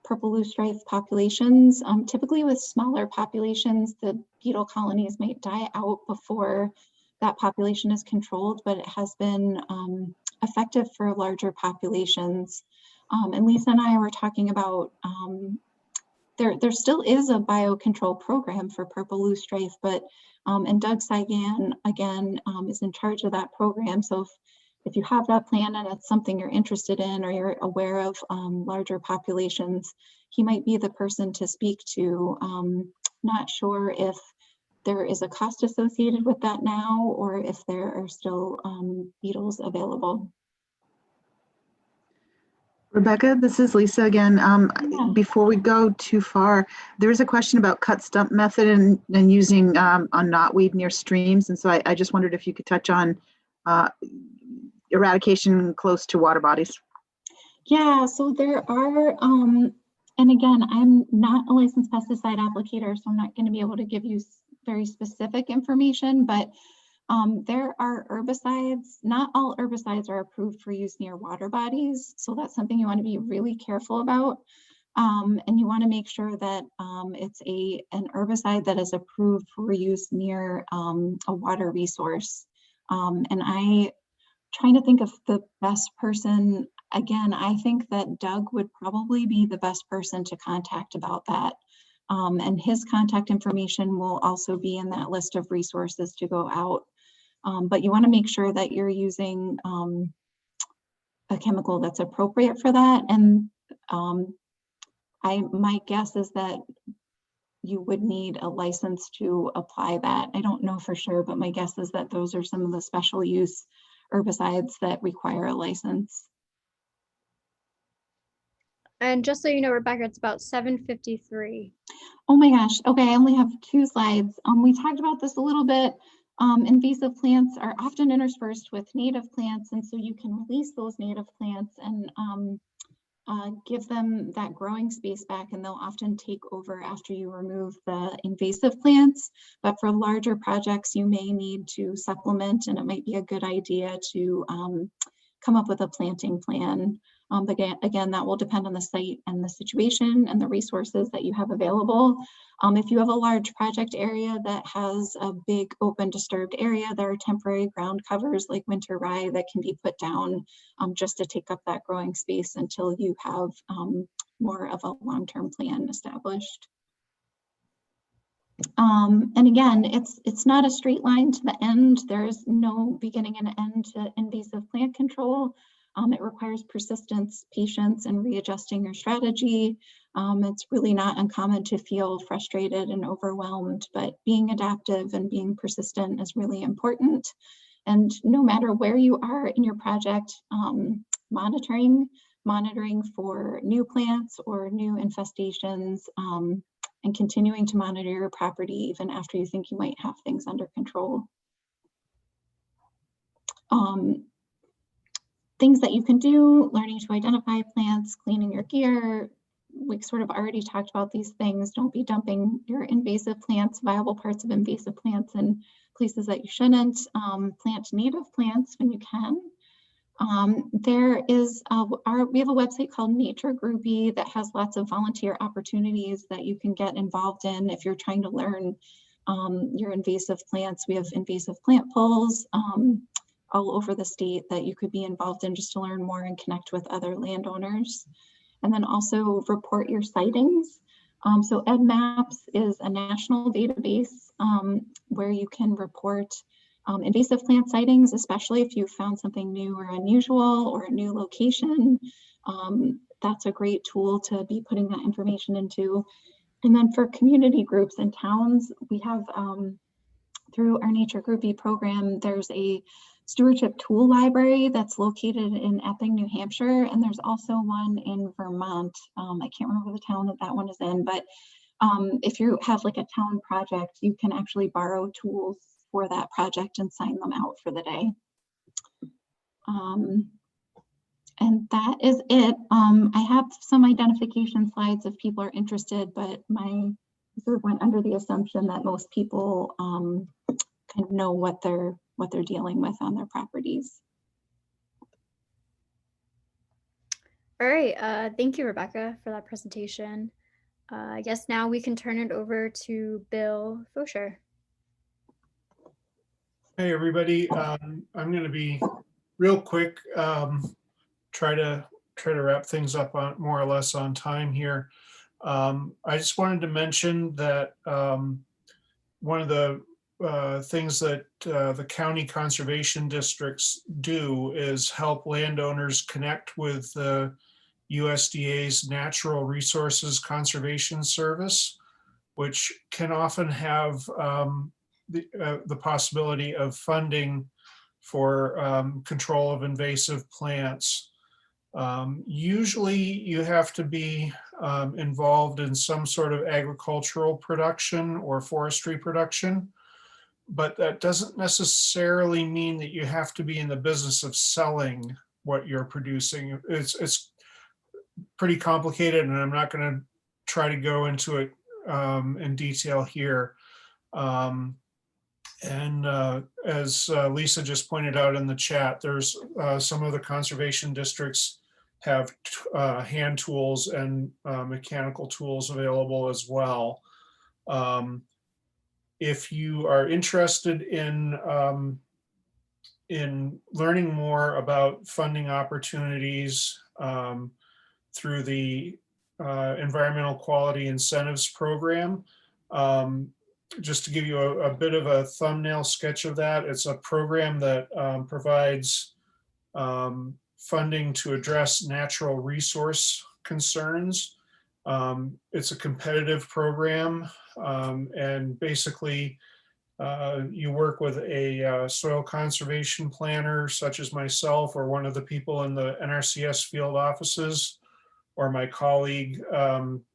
purple loosestrife populations. Typically with smaller populations, the beetle colonies may die out before that population is controlled, but it has been effective for larger populations. And Lisa and I were talking about, there still is a biocontrol program for purple loosestrife, but, and Doug Saigan, again, is in charge of that program. So if you have that plan and it's something you're interested in, or you're aware of larger populations, he might be the person to speak to. Not sure if there is a cost associated with that now, or if there are still beetles available. Rebecca, this is Lisa again. Yeah. Before we go too far, there is a question about cut stump method and using on knotweed near streams. And so I just wondered if you could touch on eradication close to water bodies. Yeah, so there are, and again, I'm not a licensed pesticide applicator, so I'm not going to be able to give you very specific information, but there are herbicides. Not all herbicides are approved for use near water bodies, so that's something you want to be really careful about. And you want to make sure that it's an herbicide that is approved for use near a water resource. And I trying to think of the best person. Again, I think that Doug would probably be the best person to contact about that. And his contact information will also be in that list of resources to go out. But you want to make sure that you're using a chemical that's appropriate for that. And my guess is that you would need a license to apply that. I don't know for sure, but my guess is that those are some of the special use herbicides that require a license. And just so you know, Rebecca, it's about 7:53. Oh my gosh. Okay, I only have 2 slides. We talked about this a little bit. Invasive plants are often interspersed with native plants, and so you can release those native plants and give them that growing space back, and they'll often take over after you remove the invasive plants. But for larger projects, you may need to supplement, and it might be a good idea to come up with a planting plan. But again, that will depend on the site and the situation and the resources that you have available. If you have a large project area that has a big open disturbed area, there are temporary ground covers like winter rye that can be put down just to take up that growing space until you have more of a long-term plan established. And again, it's not a straight line to the end. There's no beginning and end to invasive plant control. It requires persistence, patience, and readjusting your strategy. It's really not uncommon to feel frustrated and overwhelmed, but being adaptive and being persistent is really important. And no matter where you are in your project, monitoring for new plants or new infestations, and continuing to monitor your property even after you think you might have things under control. Things that you can do, learning to identify plants, cleaning your gear. We sort of already talked about these things. Don't be dumping your invasive plants, viable parts of invasive plants in places that you shouldn't. Plant native plants when you can. We have a website called Nature Groupie that has lots of volunteer opportunities that you can get involved in if you're trying to learn your invasive plants. We have invasive plant pulls all over the state that you could be involved in just to learn more and connect with other landowners. And then also report your sightings. So EdMaps is a national database where you can report invasive plant sightings, especially if you found something new or unusual or a new location. That's a great tool to be putting that information into. And then for community groups and towns, we have through our Nature Groupie program, there's a stewardship tool library that's located in Epping, New Hampshire, and there's also one in Vermont. I can't remember the town that one is in, but if you have like a town project, you can actually borrow tools for that project and sign them out for the day. And that is it. I have some identification slides if people are interested, but I sort of went under the assumption that most people kind of know what they're dealing with on their properties. All right, thank you, Rebecca, for that presentation. I guess now we can turn it over to Bill Fosher. Hey, everybody. I'm going to be real quick, try to wrap things up on more or less on time here. I just wanted to mention that one of the things that the county conservation districts do is help landowners connect with the USDA's Natural Resources Conservation Service, which can often have the possibility of funding for control of invasive plants. Usually you have to be involved in some sort of agricultural production or forestry production, but that doesn't necessarily mean that you have to be in the business of selling what you're producing. It's pretty complicated, and I'm not going to try to go into it in detail here. As Lisa just pointed out in the chat, there's some of the conservation districts have hand tools and mechanical tools available as well. If you are interested in learning more about funding opportunities through the Environmental Quality Incentives Program, just to give you a bit of a thumbnail sketch of that, it's a program that provides funding to address natural resource concerns. It's a competitive program, and basically you work with a soil conservation planner such as myself or one of the people in the NRCS field offices, or my colleague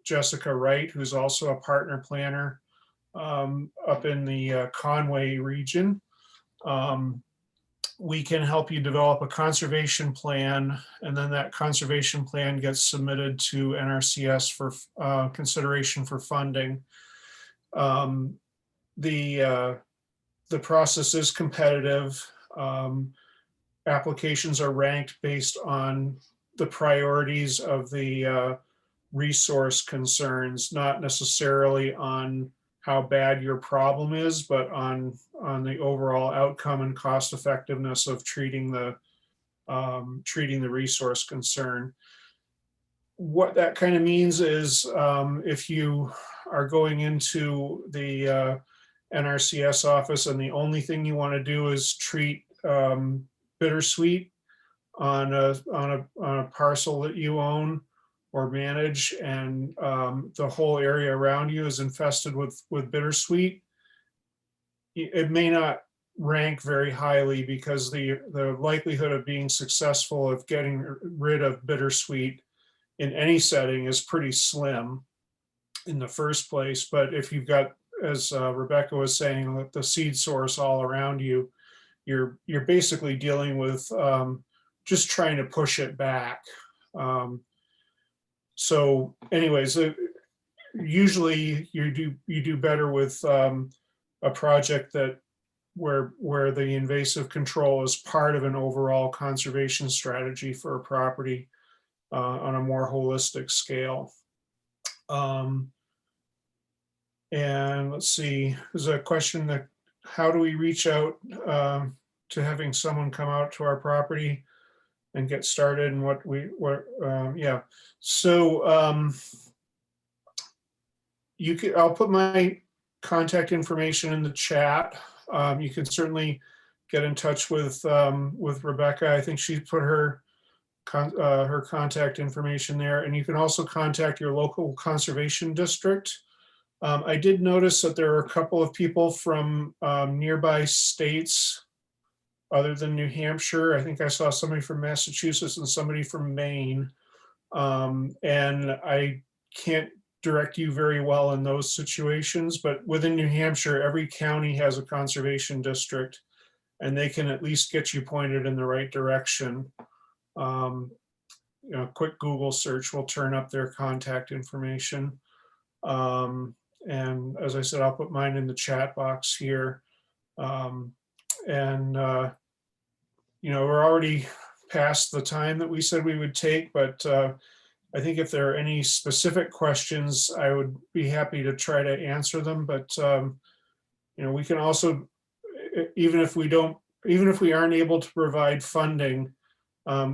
Jessica Wright, who's also a partner planner up in the Conway region. we can help you develop a conservation plan, and then that conservation plan gets submitted to NRCS for consideration for funding. The process is competitive. Applications are ranked based on the priorities of the resource concerns, not necessarily on how bad your problem is, but on the overall outcome and cost effectiveness of treating the resource concern. What that kind of means is if you are going into the NRCS office and the only thing you want to do is treat bittersweet on a parcel that you own or manage, and the whole area around you is infested with bittersweet, it may not rank very highly, because the likelihood of being successful of getting rid of bittersweet in any setting is pretty slim in the first place. But if you've got, as Rebecca was saying, the seed source all around you, you're basically dealing with just trying to push it back. So anyways, usually you do better with a project that where the invasive control is part of an overall conservation strategy for a property on a more holistic scale. And let's see, there's a question that how do we reach out to having someone come out to our property and get started, and yeah. So I'll put my contact information in the chat. You can certainly get in touch with Rebecca. I think she put her contact information there, and you can also contact your local conservation district. I did notice that there are a couple of people from nearby states other than New Hampshire. I think I saw somebody from Massachusetts and somebody from Maine. And I can't direct you very well in those situations, but within New Hampshire, every county has a conservation district, and they can at least get you pointed in the right direction. You know, a quick Google search will turn up their contact information. And as I said, I'll put mine in the chat box here. You know, we're already past the time that we said we would take, but I think if there are any specific questions, I would be happy to try to answer them. But you know, we can also, even if we aren't able to provide funding,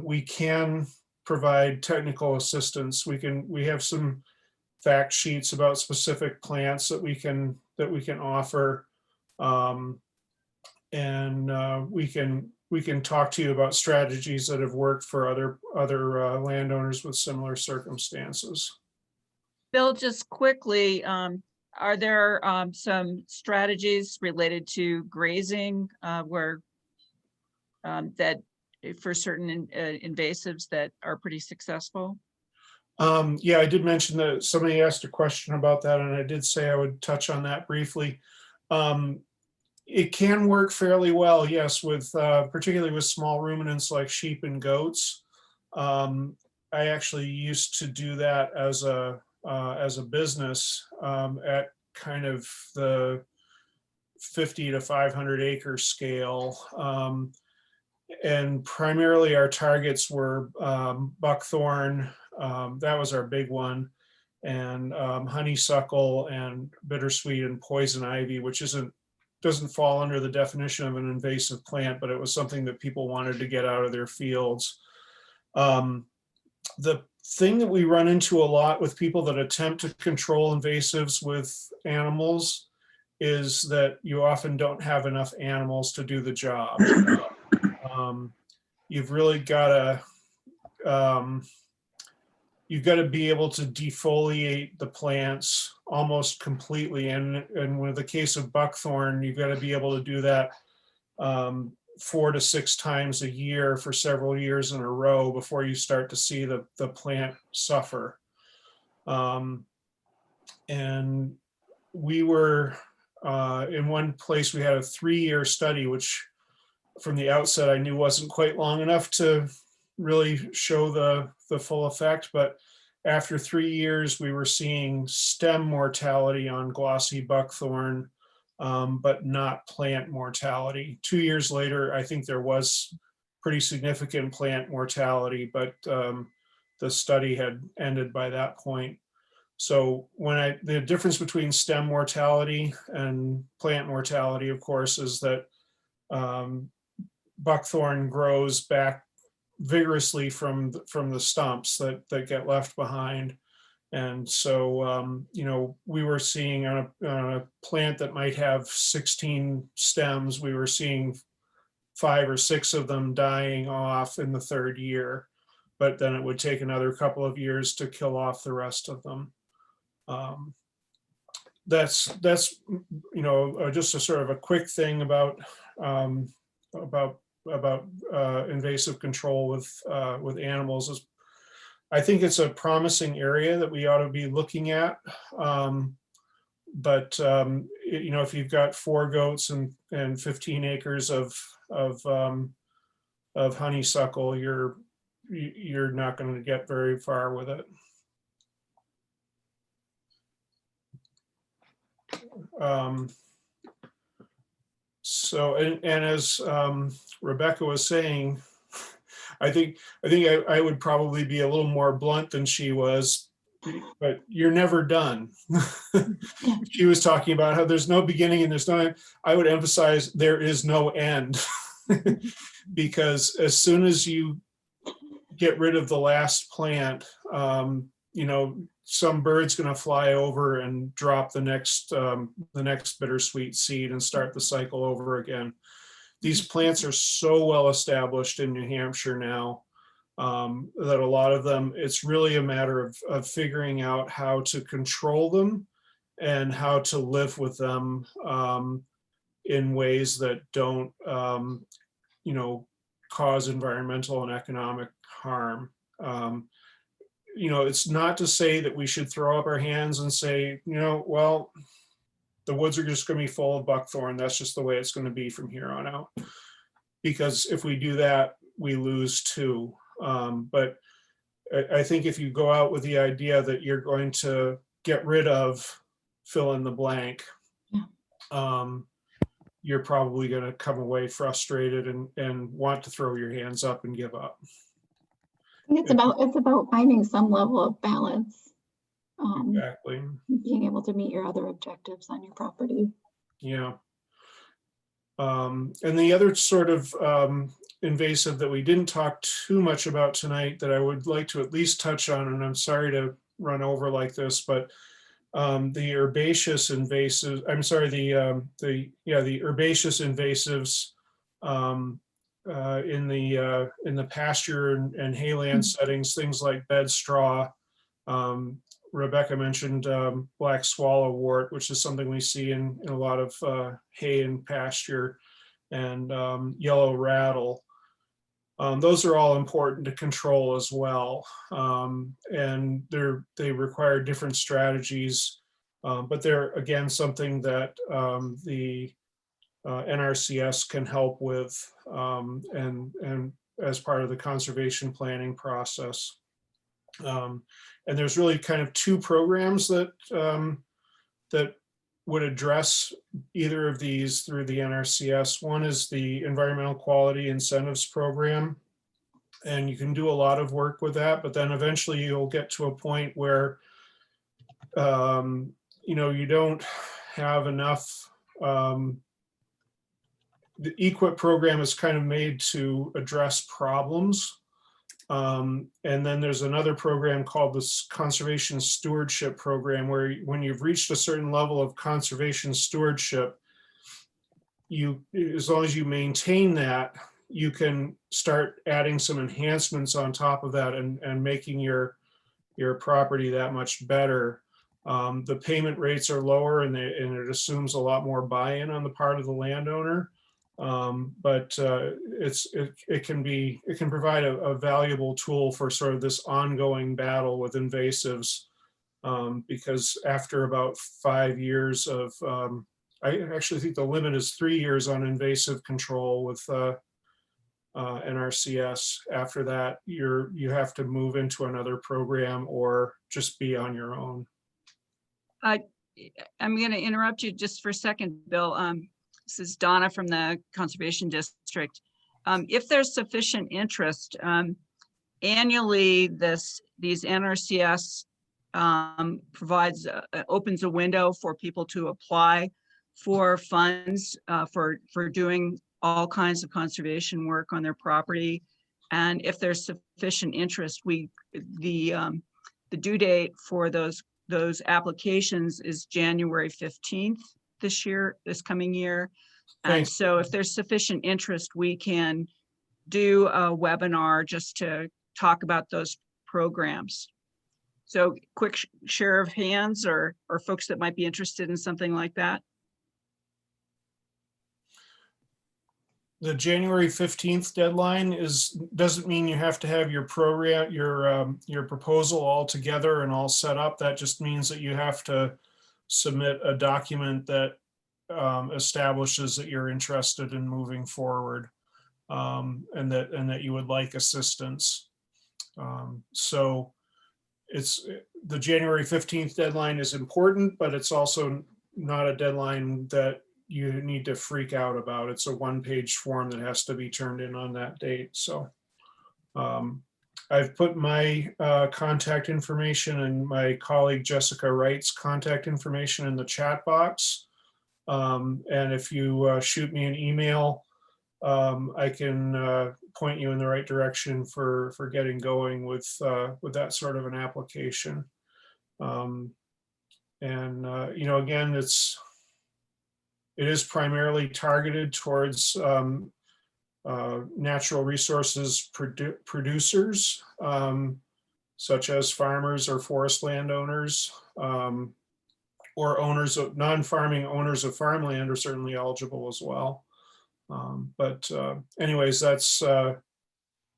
we can provide technical assistance. We have some fact sheets about specific plants that we can offer, and we can talk to you about strategies that have worked for other landowners with similar circumstances. Bill, just quickly, are there some strategies related to grazing where that for certain invasives that are pretty successful? Yeah, I did mention that somebody asked a question about that, and I did say I would touch on that briefly. It can work fairly well, yes, with particularly with small ruminants like sheep and goats. I actually used to do that as a business at kind of the 50 to 500 acre scale. And primarily our targets were buckthorn, that was our big one, and honeysuckle and bittersweet and poison ivy, which doesn't fall under the definition of an invasive plant, but it was something that people wanted to get out of their fields. The thing that we run into a lot with people that attempt to control invasives with animals is that you often don't have enough animals to do the job. You've really got to be able to defoliate the plants almost completely. And with the case of buckthorn, you've got to be able to do that 4 to 6 times a year for several years in a row before you start to see the plant suffer. And we were in one place, we had a 3-year study, which from the outset, I knew wasn't quite long enough to really show the full effect. But after 3 years, we were seeing stem mortality on glossy buckthorn, but not plant mortality. 2 years later, I think there was pretty significant plant mortality, but the study had ended by that point. So the difference between stem mortality and plant mortality, of course, is that buckthorn grows back vigorously from the stumps that get left behind. And so, we were seeing on a plant that might have 16 stems, we were seeing 5 or 6 of them dying off in the 3rd year, but then it would take another couple of years to kill off the rest of them. That's just a sort of a quick thing about invasive control with animals. Is I think it's a promising area that we ought to be looking at. But if you've got 4 goats and 15 acres of honeysuckle, you're not going to get very far with it. So, and as Rebecca was saying, I think I would probably be a little more blunt than she was, but you're never done. She was talking about how there's no beginning and there's no end. I would emphasize there is no end, because as soon as you get rid of the last plant, some bird's going to fly over and drop the next bittersweet seed and start the cycle over again. These plants are so well established in New Hampshire now that a lot of them, it's really a matter of figuring out how to control them and how to live with them in ways that don't, cause environmental and economic harm. It's not to say that we should throw up our hands and say, well, the woods are just going to be full of buckthorn. That's just the way it's going to be from here on out. Because if we do that, we lose too. But I think if you go out with the idea that you're going to get rid of fill in the blank, you're probably going to come away frustrated and want to throw your hands up and give up. It's about finding some level of balance. Exactly. Being able to meet your other objectives on your property. Yeah. And the other sort of invasive that we didn't talk too much about tonight that I would like to at least touch on, and I'm sorry to run over like this, but the herbaceous invasive, I'm sorry, the herbaceous invasives in the pasture and hayland settings, things like bed straw. Rebecca mentioned black swallowwort, which is something we see in a lot of hay and pasture, and yellow rattle. Those are all important to control as well, and they require different strategies, but they're again something that the NRCS can help with, and as part of the conservation planning process. And there's really kind of 2 programs that that would address either of these through the NRCS. One is the Environmental Quality Incentives Program, and you can do a lot of work with that, but then eventually you'll get to a point where you don't have enough. The EQIP program is kind of made to address problems. And then there's another program called the Conservation Stewardship Program, where when you've reached a certain level of conservation stewardship, as long as you maintain that, you can start adding some enhancements on top of that and making your property that much better. The payment rates are lower, and it assumes a lot more buy-in on the part of the landowner. But it can provide a valuable tool for sort of this ongoing battle with invasives, because after about 5 years of, I actually think the limit is 3 years on invasive control with NRCS. After that, you have to move into another program or just be on your own. I'm going to interrupt you just for a second, Bill. This is Donna from the Conservation District. If there's sufficient interest, annually, these NRCS opens a window for people to apply for funds for doing all kinds of conservation work on their property. And if there's sufficient interest, the due date for those applications is January 15th this coming year. And Thanks. so if there's sufficient interest, we can do a webinar just to talk about those programs. So quick share of hands or folks that might be interested in something like that. The January 15th deadline doesn't mean you have to have your program, your proposal all together and all set up. That just means that you have to submit a document that establishes that you're interested in moving forward, and that you would like assistance. So the January 15th deadline is important, but it's also not a deadline that you need to freak out about. It's a one-page form that has to be turned in on that date. So I've put my contact information and my colleague Jessica Wright's contact information in the chat box. And if you shoot me an email, I can point you in the right direction for getting going with that sort of an application. And again, it is primarily targeted towards natural resources producers, such as farmers or forest landowners, or non-farming owners of farmland are certainly eligible as well. But anyways, that's kind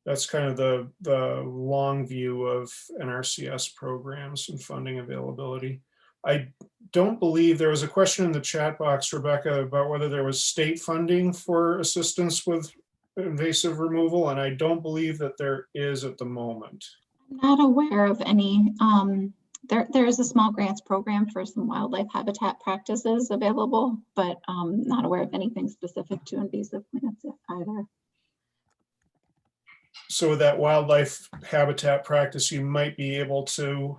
of the long view of NRCS programs and funding availability. I don't believe there was a question in the chat box, Rebecca, about whether there was state funding for assistance with invasive removal, and I don't believe that there is at the moment. I'm not aware of any. There is a small grants program for some wildlife habitat practices available, but not aware of anything specific to invasive plants either. So with that wildlife habitat practice, you might be able to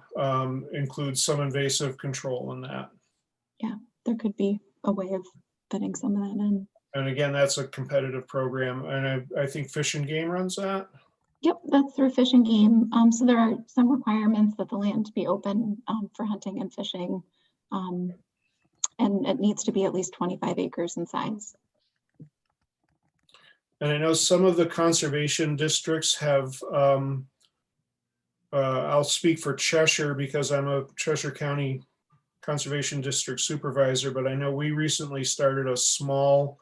include some invasive control in that. Yeah, there could be a way of fitting some of that in. And again, that's a competitive program, and I think Fish and Game runs that. Yep, that's through Fish and Game. So there are some requirements that the land be open for hunting and fishing, and it needs to be at least 25 acres in size. And I know some of the conservation districts have, I'll speak for Cheshire because I'm a Cheshire County Conservation District Supervisor, but I know we recently started a small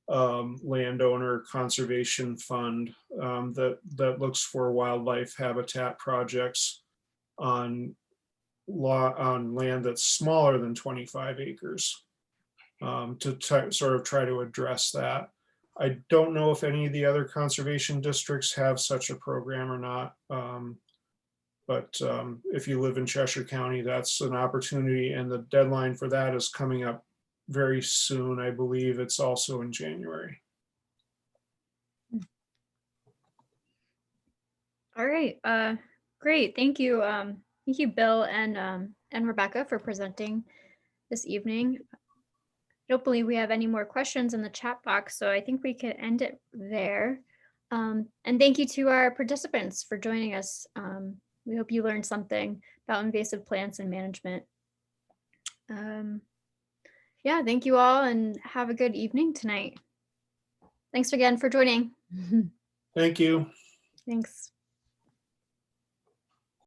landowner conservation fund that looks for wildlife habitat projects on land that's smaller than 25 acres to sort of try to address that. I don't know if any of the other conservation districts have such a program or not. But if you live in Cheshire County, that's an opportunity, and the deadline for that is coming up very soon. I believe it's also in January. All right, great. Thank you, Bill and Rebecca for presenting this evening. I don't believe we have any more questions in the chat box, so I think we could end it there. And thank you to our participants for joining us. We hope you learned something about invasive plants and management. Yeah, thank you all and have a good evening tonight. Thanks again for joining. Thank you. Thanks.